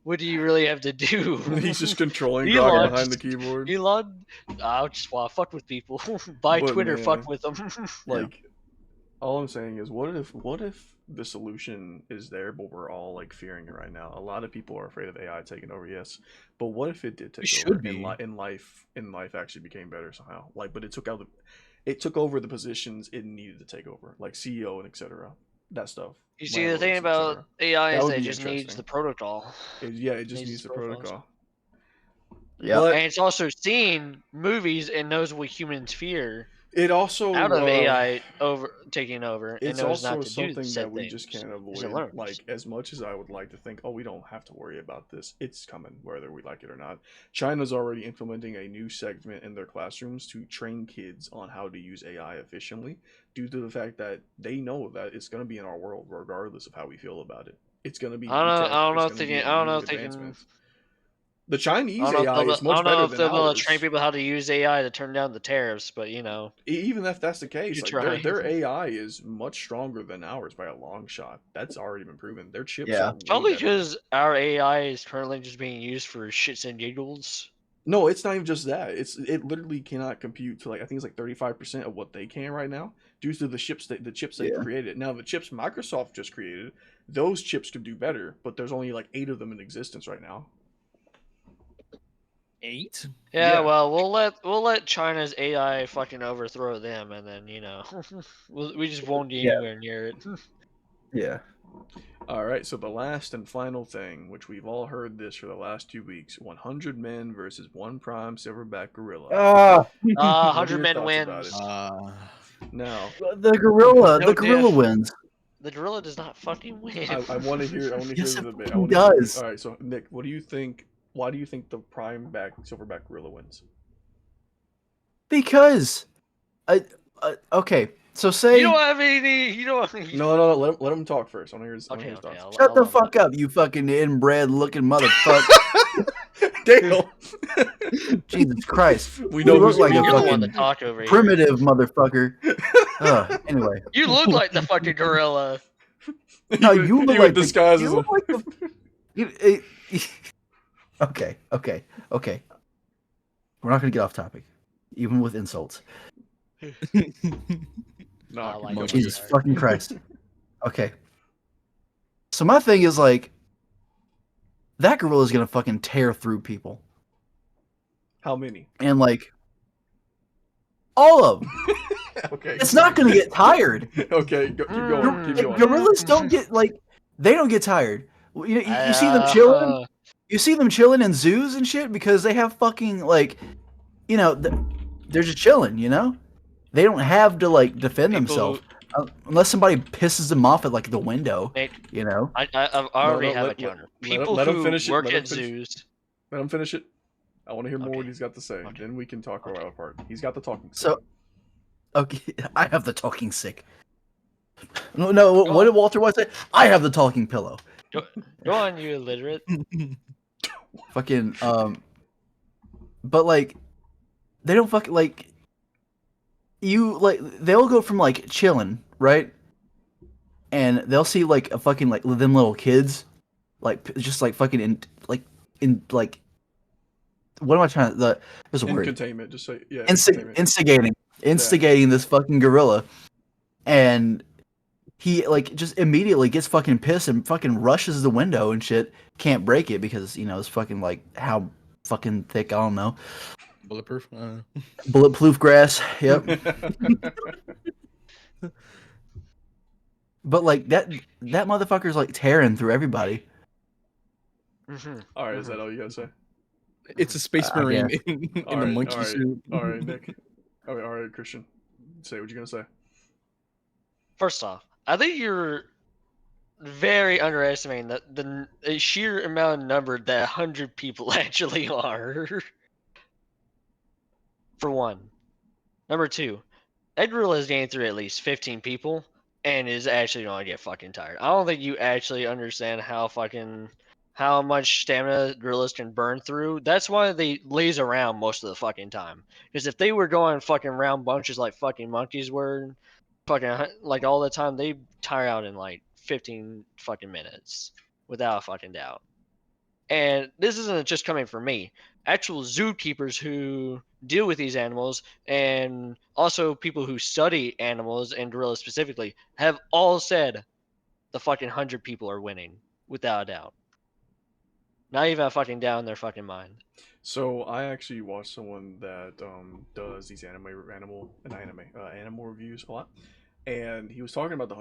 what do you really have to do? he's just controlling Grok Elon behind the just keyboard. Elon, I just want to fuck with people. Buy But Twitter, fuck man, with them. like all I'm saying is what if the solution is there but we're all like fearing it right now? A lot of people are afraid of AI taking over, yes. But what if it did take should over be. and life actually became better somehow? Like but it took over the positions it needed to take over, like CEO and etc. That stuff. You see, the thing Landlords, about etc. AI That is would that it be just needs the interesting. protocol. It just Needs needs the the protocols. protocol. Yeah. But And it's also seen movies and knows what humans fear it also out of AI over taking over and it's knows also not to do something that said we things just can't as it avoid. learns. Like as much as I would like to think, oh, we don't have to worry about this. It's coming, whether we like it or not. China's already implementing a new segment in their classrooms to train kids on how to use AI efficiently, due to the fact that they know that it's going to be in our world, regardless of how we feel about it. It's going to be new tech. I don't It's know if going to they be can. a I don't know new if they can. advancement. The Chinese AI is I much don't know better if than they'll be able to train ours. people how to use AI to turn down the tariffs, but Even if that's the you case, could like try. their AI is much stronger than ours by a long shot. That's already been proven. Their chips Yeah. are way Probably better. because our AI is currently just being used for shits and giggles. No, it's not even just that. It literally cannot compute to like I think it's like 35% of what they can right now due to the chips they've Yeah. created. Now the chips Microsoft just created, those chips could do better, but there's only like 8 of them in existence right now. 8? Yeah, Yeah. well, we'll let China's AI fucking overthrow them, and then we just won't be Yeah. anywhere near it. Yeah. All right, so the last and final thing, which we've all heard this for the last 2 weeks, 100 men versus one prime silverback gorilla. Ah, What are 100 your Men thoughts about wins. it? Now, the gorilla. No The gorilla diff. wins. The gorilla does not fucking win. I want to hear Yes, the it debate. I fucking want to hear. does. All right, so Nick, what do you think Why do you think the silverback gorilla wins? Because, okay, so say, You don't have any. You don't. No. Let him talk first. I want to hear his, Okay. his thoughts. shut I'll the let him fuck up, you fucking inbred looking motherfucker. Dale. Jesus Christ. We You know look who's like a You're the one fucking to talk over here. primitive motherfucker. Anyway. You look like the fucking gorilla. No, you look he like would disguise you as look a... like the. Okay. We're not gonna get off topic, even with insults. Nah, I like keep it. going. Jesus fucking Christ. Okay. So my thing is like, that gorilla is gonna fucking tear through people, How many? and like, all of them. Okay. It's not gonna get tired. Okay, keep going. Keep going. Gorillas don't get they don't get tired. You see them Uh, chilling. You see them chilling in zoos and shit because they have fucking like, they're just chilling. They don't have to like defend People themselves unless somebody pisses them off at like the window. Nick, You know. I already have a let, counter. let, People let him who finish it. work Let him at finish. zoos. Let him finish it. I want to hear more what Okay. he's got to say. Okay. Then we can talk about Okay. our part. He's got the talking. So, okay, I have the talking sick. No, what on. did Walter White say? I have the talking pillow. Go on, you illiterate. Fucking but like, they don't fucking like. They'll go from like chilling, right? And they'll see like a fucking like them little kids, like just like fucking in like, what am I trying to? There's a in word. containment. Just say yeah. Instigating this fucking gorilla, and he like just immediately gets fucking pissed and fucking rushes the window and shit. Can't break it because it's fucking like how fucking thick, I don't know. Bulletproof. Bulletproof grass. Yep. But like that motherfucker's like tearing through everybody. All right, is that all you gotta say? It's a space I marine guess. in a monkey suit. All right, Nick. All right, Christian. Say what you gonna say. First off, I think you're very underestimating the sheer amount of number that 100 people actually are. For one. Number two, that gorilla is getting through at least 15 people and is actually going to get fucking tired. I don't think you actually understand how much stamina gorillas can burn through. That's why they laze around most of the fucking time. Because if they were going fucking round bunches like fucking monkeys were, fucking like all the time, they tire out in like 15 fucking minutes without a fucking doubt. And this isn't just coming from me. Actual zookeepers who deal with these animals and also people who study animals and gorillas specifically have all said the fucking 100 people are winning without a doubt. Not even a fucking doubt in their fucking mind. So I actually watched someone that does these animal reviews a lot, and he was talking about the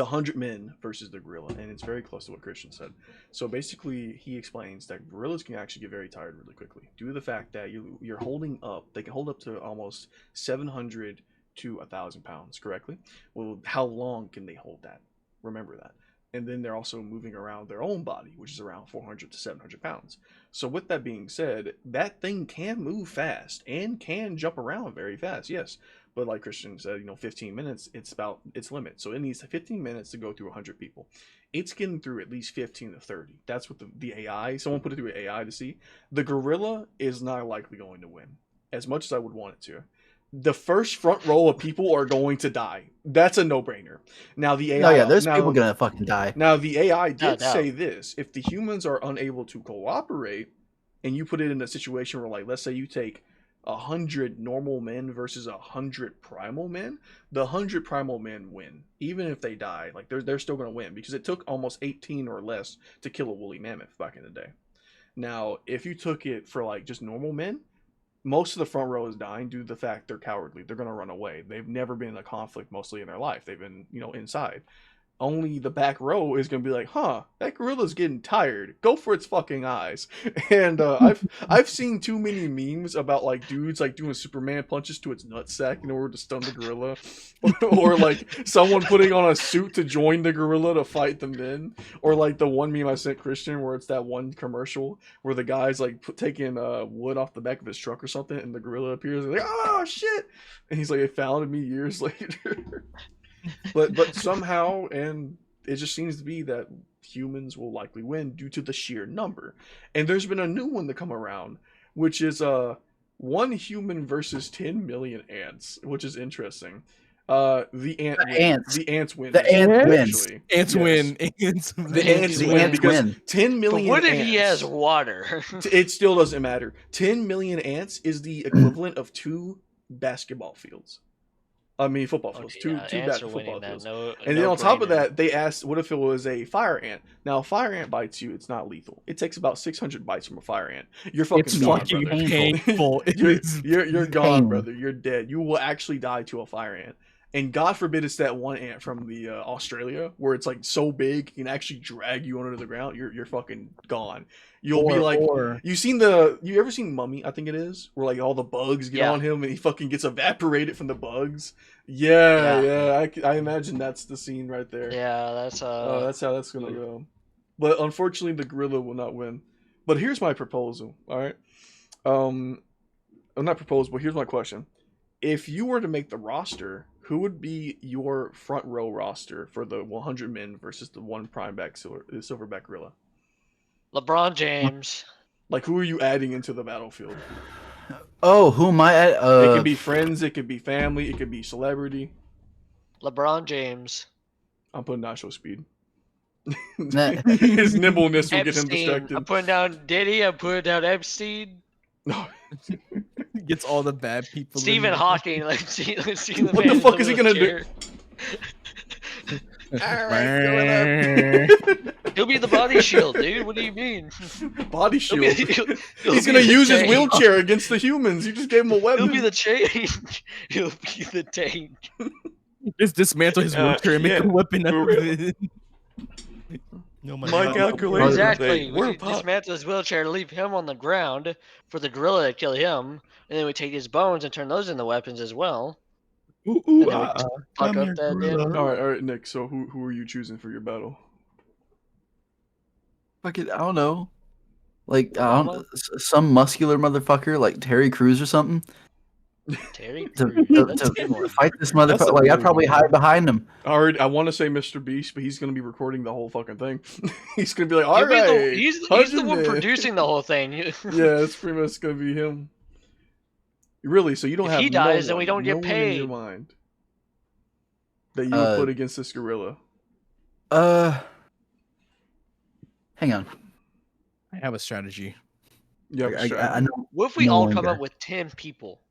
100 men versus the gorilla, and it's very close to what Christian said. So basically, he explains that gorillas can actually get very tired really quickly due to the fact that you're holding up. They can hold up to almost 700 to 1,000 pounds correctly. Well, how long can they hold that? Remember that. And then they're also moving around their own body, which is around 400 to 700 pounds. So with that being said, that thing can move fast and can jump around very fast, yes. But like Christian said, 15 minutes, it's about its limit. So it needs 15 minutes to go through 100 people. It's getting through at least 15 to 30. That's what the AI, someone put it through AI to see. The gorilla is not likely going to win, as much as I would want it to. The first front row of people are going to die. That's a no-brainer. Now the AI, No, yeah, there's people gonna fucking die. now the AI No did doubt. say this: if the humans are unable to cooperate, and you put it in a situation where, like, let's say you take 100 normal men versus 100 primal men, the 100 primal men win, even if they die. Like they're still gonna win because it took almost 18 or less to kill a woolly mammoth back in the day. Now, if you took it for like just normal men, most of the front row is dying due to the fact they're cowardly. They're going to run away. They've never been in a conflict mostly in their life. They've been, inside. only the back row is gonna be like, huh, that gorilla's getting tired. Go for its fucking eyes. And I've seen too many memes about like dudes like doing Superman punches to its nutsack in order to stun the gorilla, or like someone putting on a suit to join the gorilla to fight the men, or like the one meme I sent Christian where it's that one commercial where the guy's like taking wood off the back of his truck or something, and the gorilla appears and like, oh shit, and he's like, it found me years later. But somehow, and it just seems to be that humans will likely win due to the sheer number. And there's been a new one to come around, which is one human versus 10 million ants, which is interesting. The ants win. The ant wins. Actually. Ants Yes. win. Ants The ants The win ants because win. 10 But million what if ants. he has water? It still doesn't matter. 10 million ants is the equivalent of 2 basketball fields. I mean, football fields. Okay, Two ants are football winning that. fields. No, And then on top of that, they asked, what if it was a fire ant? Now, a fire ant bites you, it's not lethal. It takes about 600 bites from a fire ant. You're fucking It's gone, fucking brother. painful. You're gone, pain. brother. You're dead. You will actually die to a fire ant. And God forbid it's that one ant from the Australia where it's like so big it can actually drag you under the ground. You're fucking gone. You'll be like, you ever seen Mummy? I think it is, where like all the bugs get Yeah. on him and he fucking gets evaporated from the bugs. Yeah. I imagine that's the scene right there. Yeah, that's That's how that's gonna go. But unfortunately, the gorilla will not win. But here's my proposal. All right, not proposal, but here's my question: if you were to make the roster, who would be your front row roster for the 100 men versus the one silverback gorilla? LeBron James. Like, who are you adding into the battlefield? Oh, who am I at? It could be friends, it could be family, it could be celebrity. LeBron James. I'm putting Nacho Speed. Nah. His nimbleness will get him Epstein. distracted. I'm putting down Diddy. I'm putting down Epstein. No. Gets all the bad people. Stephen in. Hawking. Let's see the What man the in fuck is he gonna do? wheelchair. He'll be the body shield, dude. What do you mean? Body He'll be- shield. he'll He's be gonna the use his tank. wheelchair against the humans. You just gave him a weapon. He'll be the change. He'll be the tank. Just dismantle his wheelchair and make yeah, a weapon out for of real. it. No, My God. calculations. Exactly. We're We dismantle his wheelchair to leave him on the ground for the gorilla to kill him, and then we take his bones and turn those into weapons as well. Ooh, And then we come fuck here, up that gorilla. damn. All right, Nick. So who are you choosing for your battle? Fucking, I don't know. Like, Obama? some muscular motherfucker like Terry Crews or something Terry to, Crews. to, That's to a good one. fight this That's a motherfucker. Like, I'd really probably good hide behind him. I want to say Mr. Beast, but he's gonna be recording the whole fucking thing. He's gonna be like, all He'll be right, he's the 100 one men." producing the whole thing. Yeah, it's pretty much gonna be him. Really? So you don't If have he dies, no then we one- don't get no one in your paid. mind that you would put against this gorilla. Hang on. I have a strategy. Yeah, I know. What if we No all one come guy. up with 10 people?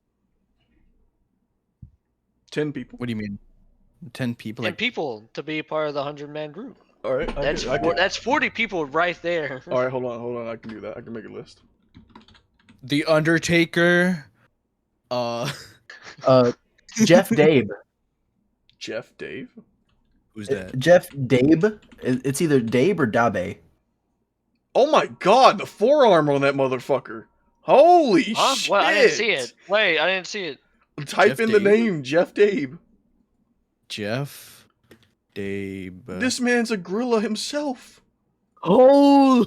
10 people. What do you mean? 10 people? 10 Like, people to be a part of the 100-man group. All right, That's 40 people right there. All right, hold on. I can do that. I can make a list. The Undertaker. Jeff Dabe. Jeff, Dave. Who's that? Jeff Dabe. It's either Dabe or Dabe. Oh my god, the forearm on that motherfucker. Holy Huh? shit. What? I didn't see it. Wait, I didn't see it. Type Jeff in the Dabe? name, Jeff Dabe. Jeff Dabe. This man's a gorilla himself. Oh,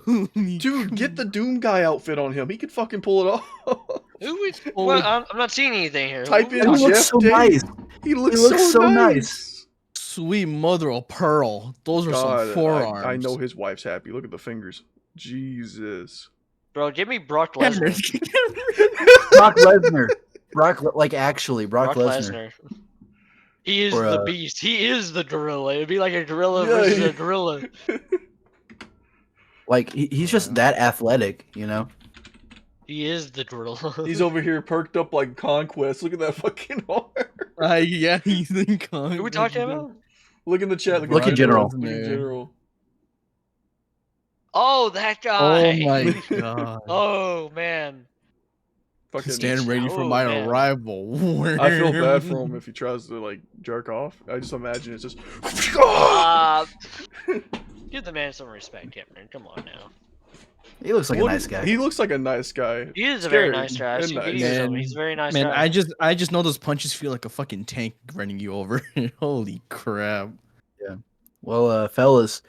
Dude, get the Doom Guy outfit on him. He could fucking pull it off. Who is, well, I'm not seeing anything here. Type in He looks Jeff so Dabe. nice. He looks, looks so, so nice. Sweet mother of pearl. Those are God, some forearms. I know his wife's happy. Look at the fingers. Jesus. Bro, give me Brock Lesnar. Brock Lesnar. Brock Lesnar. He is Or, the beast. He is the gorilla. It'd be like a gorilla Yeah, versus he- a gorilla. Like, he's just that athletic, you know? He is the gorilla. He's over here perked up like Conquest. Look at that fucking arm. Yeah, he's in con. Who we talking about? Look in the chat. Look in general. Look in general. Oh, that Oh guy. my god. Oh man. Fucking. Stand ready for Oh, my man. arrival. I feel bad for him if he tries to like jerk off. I just imagine it's just. Give the man some respect, Cameron. Come on now. He looks like a What nice is- guy. He looks like a nice guy. He is a very Scary nice guy. I've and seen nice. videos of him. He's a very nice Man, guy. I just know those punches feel like a fucking tank running you over. Holy crap. Well, fellas,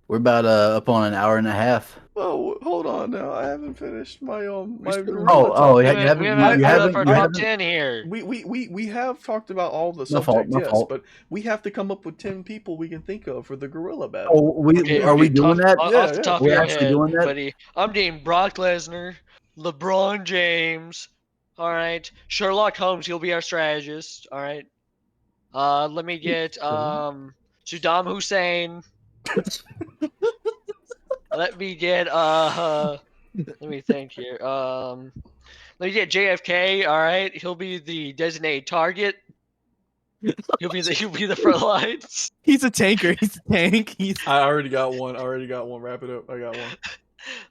we're about up on an hour and a half. Oh, hold on now. I haven't finished my my still- gorilla Oh, talk. yeah, we you haven't. haven't You put up haven't. our You top haven't. 10 here. We have talked about all the My fault, subjects, my yes, fault. but we have to come up with 10 people we can think of for the gorilla battle. Oh, are we doing that? Off the top of We're your actually head, doing that? buddy. I'm named Brock Lesnar, LeBron James. All right, Sherlock Holmes. He'll be our strategist. All right. Let me get Saddam Hussein. Let me get let me think here. Let me get JFK. All right, he'll be the designated target. He'll be the front lines. He's a tanker. He's a tank. I already got one. Wrap it up. I got one.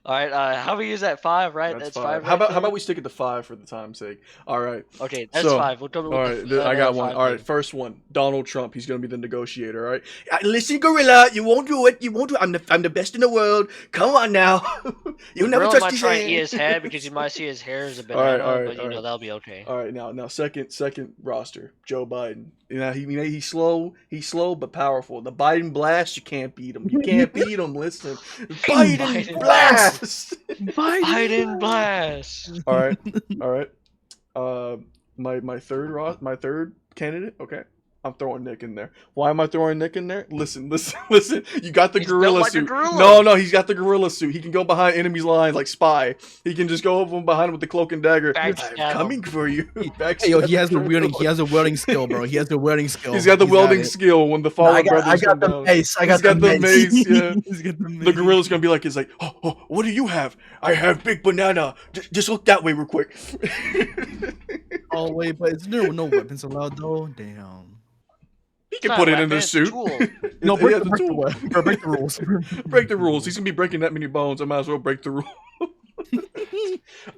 All right. How many is that? 5, right? That's five. five. How about we stick it to 5 for the time's sake? All right. Okay, that's So, 5. We'll double. All right, I got one. 5 All right, then. first one. Donald Trump. He's gonna be the negotiator. All right. Listen, gorilla, you won't do it. You won't do it. I'm the best in the world. Come on now. You'll never Gorilla touch might these try and eat his hands. head because you might see his hair as a All right, banana, all right, but all right. that'll be okay. All right, now second roster, Joe Biden. You know he's slow, but powerful. The Biden blast, you can't beat him. You can't beat him. Listen, Biden blast. Biden blast. All right. My third candidate. Okay, I'm throwing Nick in there. Why am I throwing Nick in there? Listen. You got the He's built gorilla like a suit. gorilla. No, he's got the gorilla suit. He can go behind enemies' lines like spy. He can just go over behind him with the cloak and dagger. Backstab I'm coming for you. Hey, yo, he has a welding skill, bro. He has the welding skill. He's got the welding skill when the fallen I brothers got come the down. mace. I He's got the mace. Yeah. He's got the The gorilla's gonna be like, it's like, oh, what do you have? I have big banana. Just look that way real quick. Oh wait, but it's no weapons allowed though. Damn. He can It's put not it a in the weapon, it's a suit. tool. No, He break, has a break, tool. break the rules. Break the rules. He's gonna be breaking that many bones. I might as well break the rule.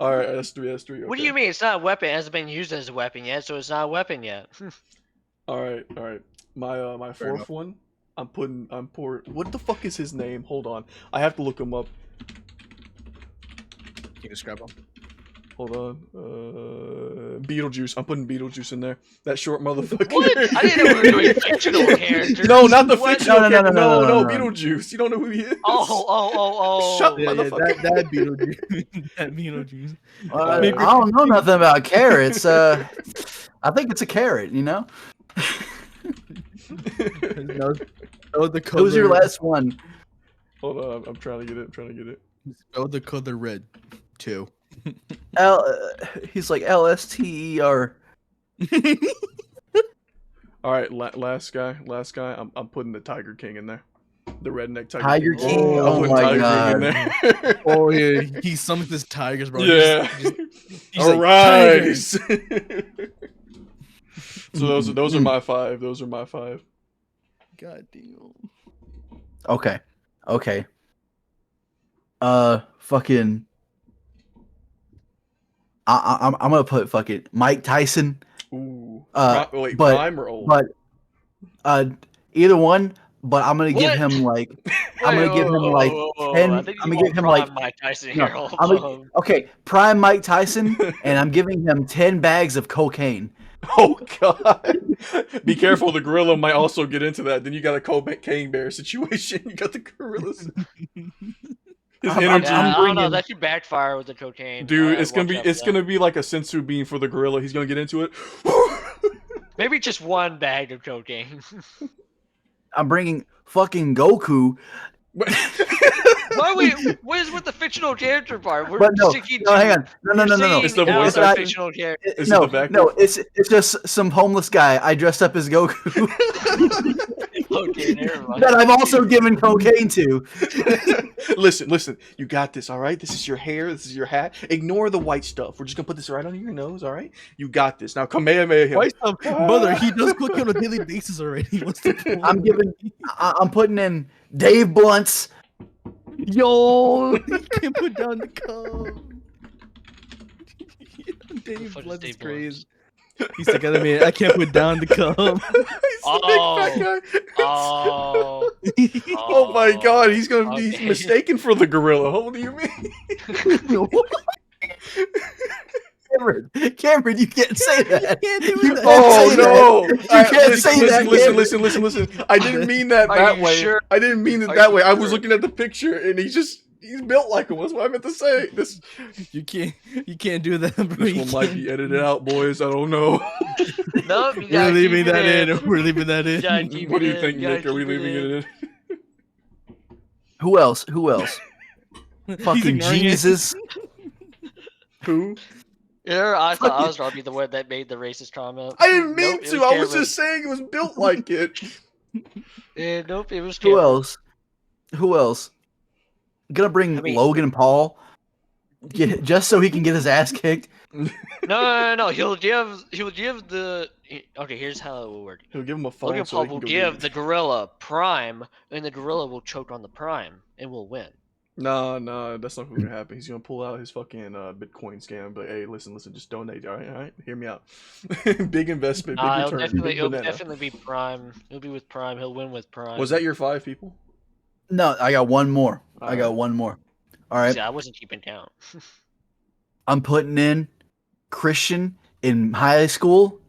All right, that's three. Okay. What do you mean it's not a weapon? It hasn't been used as a weapon yet, so it's not a weapon yet. All right. My Fair fourth enough. one. I'm pouring. What the fuck is his name? Hold on. I have to look him up. Can you describe him? Hold on. Beetlejuice. I'm putting Beetlejuice in there. That short motherfucker. What? I didn't know we were doing fictional characters. No, not the What? fictional No, character. No, no. Beetlejuice. You don't know who he is. Oh. Shut Yeah, Motherfucker. that Beetlejuice. That Beetlejuice. I don't know nothing about carrots. I think it's a carrot. You know. That was the color. Who was your last one? Hold on. I'm trying to get it. Spell the color red. 2. He's like LSTER. All right, last guy. I'm putting the Tiger King in there. The redneck Tiger King. King. Oh Oh, I'm putting my Tiger god. King in there. Oh yeah, he summons his tigers, bro. Yeah. He's All like, right. "Tigers." So those are my 5. Those are my 5. God damn. Okay. Fucking. I'm gonna put fucking Mike Tyson. Ooh. But- Prime or old? But either one. But I'm gonna give What? him like. I'm gonna give him like Whoa. 10. I think I'm you gonna give him want like. prime Mike Tyson No, here. Hold I'm gonna- on. okay, prime Mike Tyson, and I'm giving him 10 bags of cocaine. Oh god. Be careful, the gorilla might also get into that. Then you got a cocaine bear situation. You got the gorillas. His I'm energy. Yeah, I don't know. bringing- That could backfire with the cocaine. Dude, Watch out for that. gonna be like a sensu bean for the gorilla. He's gonna get into it. Maybe just one bag of cocaine. I'm bringing fucking Goku. Why what is with the fictional character part? We're But no, sticking no, to hang on. No. It's the seeing voice out acting. fictional character. Is it no, the back no, up? it's just some homeless guy I dressed up as Goku Okay, never mind. that I've also given cocaine to. listen. You got this, all right? This is your hair. This is your hat. Ignore the white stuff. We're just gonna put this right under your nose, all right? You got this. Now, Kamehameha him. Why stuff, brother? He does cook on a daily basis already. What's the point? I'm putting in Dave Blunt's. Yo, you can't put down the cup. Hey, fuck blood Dave is belongs? crazy. He's like, other man, I can't put down the cum. He's the big fat guy. Oh. Oh my god, he's gonna be Okay. mistaken for the gorilla. What do you mean? Cameron, you can't say that. can't do You that. can't Oh say no! that. You can't Listen, say that. listen. I didn't mean that Are that you way. sure? I didn't mean it Are that you way. I was sure? looking at the picture and he's built like him. That's what I meant to say. This You can't do that, bro. this You one might can't. be edited out, boys. I don't know. Nope, you We're gotta keep leaving it that in. in. We're leaving that You gotta in. keep What do it you think, in. gotta Nick? Are we keep it leaving it in. in? Who else? He's Fucking ignoring it. Jesus. Who? Yeah, I thought I Fucking- was gonna be the one that made the racist comment. I didn't mean Nope, it to. was I was Cameron. just saying it was built like it. Yeah, nope, it was Who Cameron. else? Who else? Gonna bring I mean- Logan Paul just so he can get his ass kicked. No. He'll give the. Okay, here's how it will work. He'll give him a phone Logan so Paul he can will go give get the it. gorilla Prime, and the gorilla will choke on the Prime and will win. Nah, that's not gonna happen. He's gonna pull out his fucking Bitcoin scam. But hey, listen, just donate. All right. Hear me out. Big investment, big It'll return, definitely, big it'll banana. definitely be Prime. It'll be with Prime. He'll win with Prime. Was that your 5 people? No, I got one more. All I got right. one more. All right. See, I wasn't keeping count. I'm putting in Christian in high school,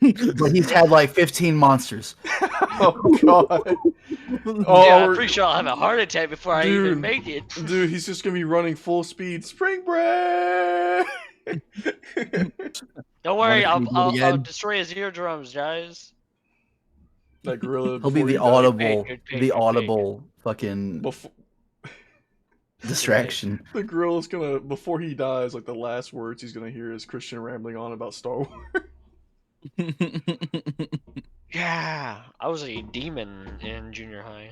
but he's had like 15 monsters. Oh god. Oh, Yeah, I'm pretty sure I'll have a heart attack before I Dude. even make it. Dude, he's just gonna be running full speed. Spring break. Don't worry, Wanna see I'll it again? destroy his eardrums, guys. That gorilla. He'll be before the he died. audible, Good pick, the good pick. audible fucking Before, distraction. the gorilla's gonna before he dies, like the last words he's gonna hear is Christian rambling on about Star Wars. Yeah, I was a demon in junior high.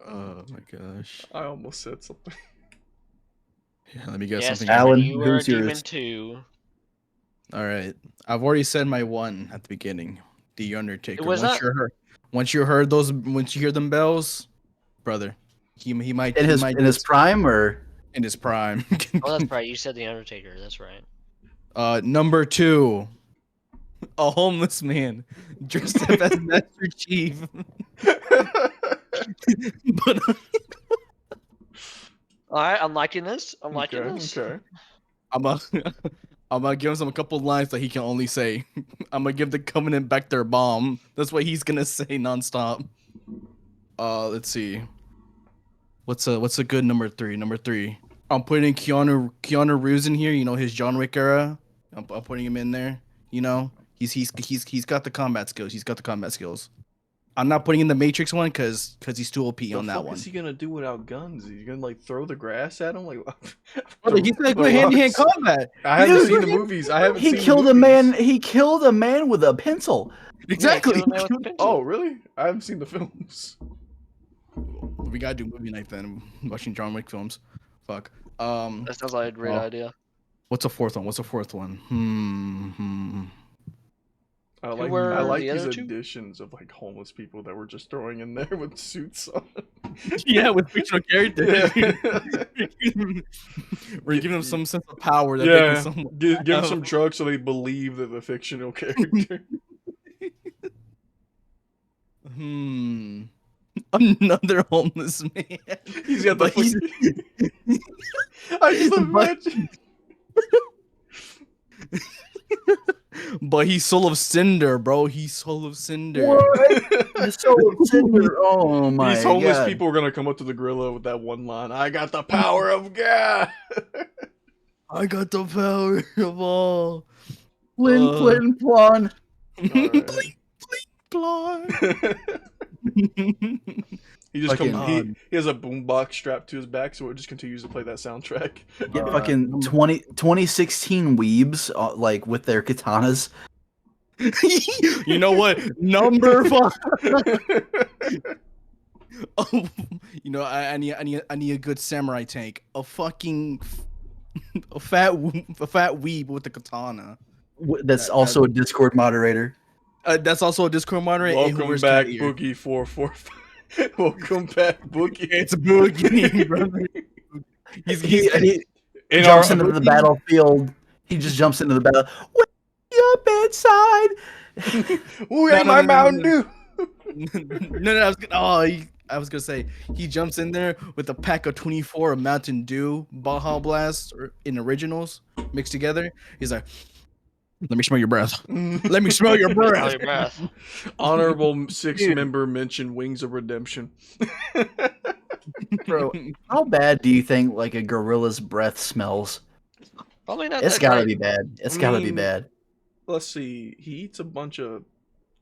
Oh my gosh. I almost said something. Yeah, let me get Yes, something. Alan, you were a who's demon yours? too. All right, I've already said my one at the beginning. The Undertaker. was once that- you heard those, once you hear them bells, brother, he might In his prime or in his prime. Oh, that's right. You said the Undertaker. That's right. Number 2, a homeless man dressed up as Master Chief. But All right, I'm liking this. I'm liking this. Okay. I'm gonna give him a couple lines that he can only say. I'm gonna give the Covenant back their bomb. That's what he's gonna say nonstop. Let's see. What's a good number 3? Number 3. I'm putting Keanu Reeves in here. You know, his John Wick era. I'm putting him in there. You know, he's got the combat skills. He's got the combat skills. I'm not putting in the Matrix one because he's too OP on that What one. is he gonna do without guns? Is he gonna like throw the grass at him? Like, Brother, he's like the good hand-to-hand rocks? combat. I haven't Dude, seen the movies. I haven't he seen killed the a movies. man. He killed a man with a pencil. Exactly. Yeah, kill him with a pencil. Oh, really? I haven't seen the films. We gotta do movie night then. Watching John Wick films. Fuck. That sounds like a great Oh. idea. What's a fourth one? I Who like were the these other two? additions of like homeless people that we're just throwing in there with suits on. Yeah, with fictional characters. Yeah. We're giving them some sense of power that Yeah, they can give them have. some drugs so they believe that the fictional character. Another homeless man. He's got the. But he's- I just But- imagine. But he's full of cinder, bro. He's full of cinder. What? So cinder. Oh my These homeless god. people are gonna come up to the gorilla with that one line. I got the power of God. I got the power of all. Flin, flin, flon. Blink, blink, He just Fucking- comes. He has a boombox strapped to his back, so it just continues to play that soundtrack. Yeah, Uh, fucking 2016 weebs like with their katanas. You know what? Number 5. Oh, you know, I need a good samurai tank. A fucking a fat weeb with the katana. That's also a Discord moderator. That's also a Discord moderator. and who Welcome wears back, cat ear. Boogie 445. Welcome back, Boogie. It's Boogie, brother. He In jumps our into the battlefield. He just jumps into the battle. Wake me up inside. Who No, ate no, my no, no, no, Mountain no. Dew? No, I was gonna say he jumps in there with a pack of 24 of Mountain Dew Baja Blast in originals mixed together. He's like, "Let me smell your breath. Let me smell your Smell breath." your breath. Honorable Dude. six-member mention Wings of Redemption. Bro, how bad do you think like a gorilla's breath smells? Probably not It's that gotta great. be bad. It's I gotta be mean, bad. Let's see. He eats a bunch of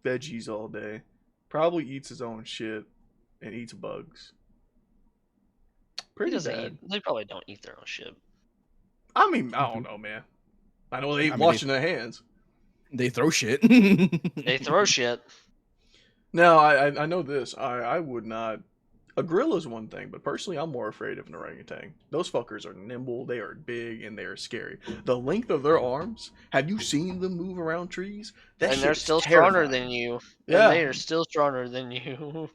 veggies all day. Probably eats his own shit and eats bugs. He Pretty doesn't bad. eat. They probably don't eat their own shit. I mean, I don't know, man. I know they ain't I mean, washing their hands. They throw shit. They throw shit. Now, I know this. I would not. A gorilla is one thing, but personally, I'm more afraid of an orangutan. Those fuckers are nimble, they are big, and they are scary. The length of their arms. Have you seen them move around trees? That And shit they're is still stronger terrifying. than you. And Yeah. they are still stronger than you.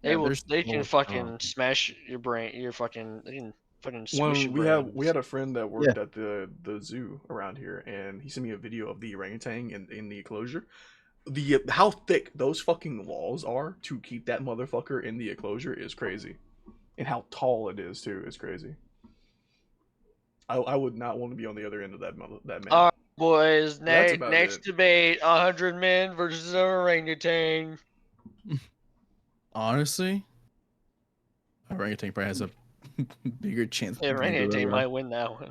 They Yeah, will. they're They can so fucking strong. smash your brain. Your fucking. They can fucking squish When your we brains. had a friend that Yeah. worked at the zoo around here, and he sent me a video of the orangutan in the enclosure. The how thick those fucking walls are to keep that motherfucker in the enclosure is crazy, and how tall it is too is crazy. I would not want to be on the other end of that man. All right, boys. That's about Next it. debate: 100 men versus an orangutan. Honestly, orangutan probably has a bigger chance. The than orangutan gorilla. might win that one.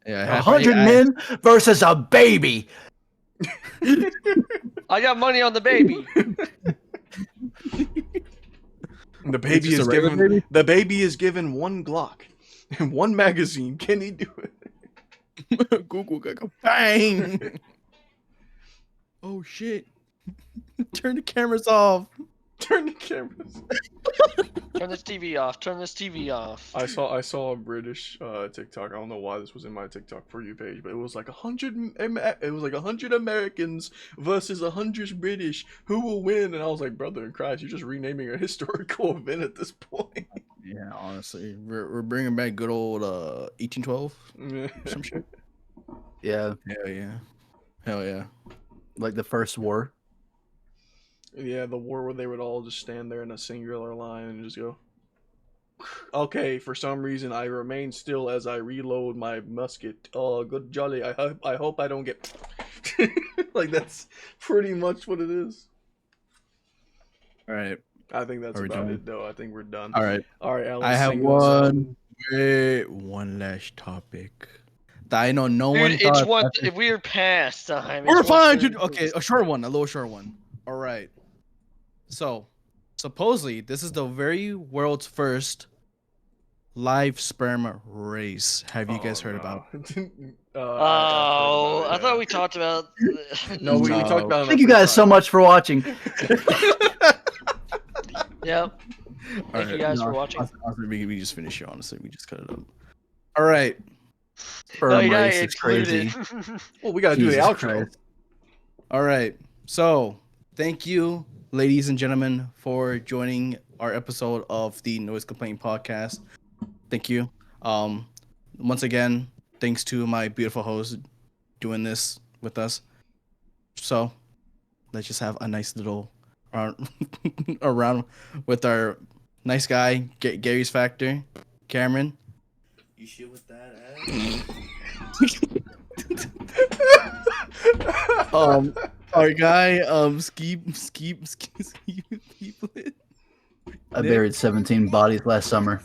Yeah, 100 men versus a baby. I got money on the baby. The baby just is a regular given baby? the baby is given one Glock and one magazine. Can he do it? Google gaga bang. Oh shit! Turn the cameras off. Turn the cameras. Turn this TV off. Turn this TV off. I saw a British TikTok. I don't know why this was in my TikTok for you page, but it was like 100 Americans versus 100 British. Who will win? And I was like, brother in Christ, you're just renaming a historical event at this point. Yeah, honestly, we're bringing back good old 1812 or some shit. Yeah, Hell yeah. like the first war. Yeah, the war where they would all just stand there in a singular line and just go. Okay, for some reason I remain still as I reload my musket. Oh, good jolly! I hope I don't get. Like that's pretty much what it is. All right, I think that's Are we about done? it, though. I think we're done. all right. All right, Alan. I have sing us out. one last topic that I know no one Dude, it's thought. one. If we're past time, We're it's one fine, thirty. dude. Okay, a short one, a little short one. All right. So, supposedly, this is the very world's first live sperm race. Have you guys heard about? Oh, I thought we talked about. No, we No. talked about it. Thank you guys so much for watching. Yep. Thank you guys for watching. Honestly, we just finished here. Honestly, we just cut it up. All right. Sperm yeah, race is it's crazy. included. Well, we gotta do the Jesus outro. Christ. All right. So, thank you, ladies and gentlemen, for joining our episode of the Noise Complaint podcast. Thank you. Once again, thanks to my beautiful host doing this with us. So, let's just have a nice little around with our nice guy, Gary's Factor, Cameron. You shit with that Our guy, Skeep. I buried 17 bodies last summer.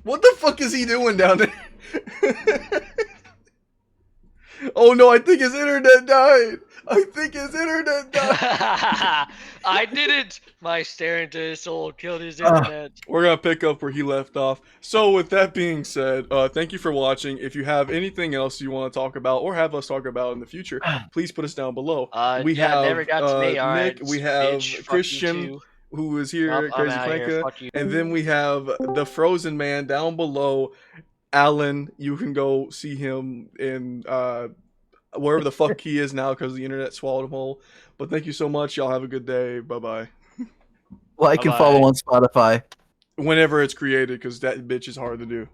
What the fuck is he doing down there? Oh no, I think his internet died. I didn't. My stare into his soul killed his internet. We're gonna pick up where he left off. So with that being said, thank you for watching. If you have anything else you want to talk about or have us talk about in the future, please put us down below. We Yeah, have never got to me. All Nick, right, we have bitch, fuck you Christian, too. who is here, I'm Crazy outta here, Franca, fuck you. and then we have the Frozen Man down below. Alan, you can go see him in wherever the fuck he is now because the internet swallowed him whole. But thank you so much. Y'all have a good day. Bye bye. Like and Bye-bye. follow on Spotify. whenever it's created, because that bitch is hard to do.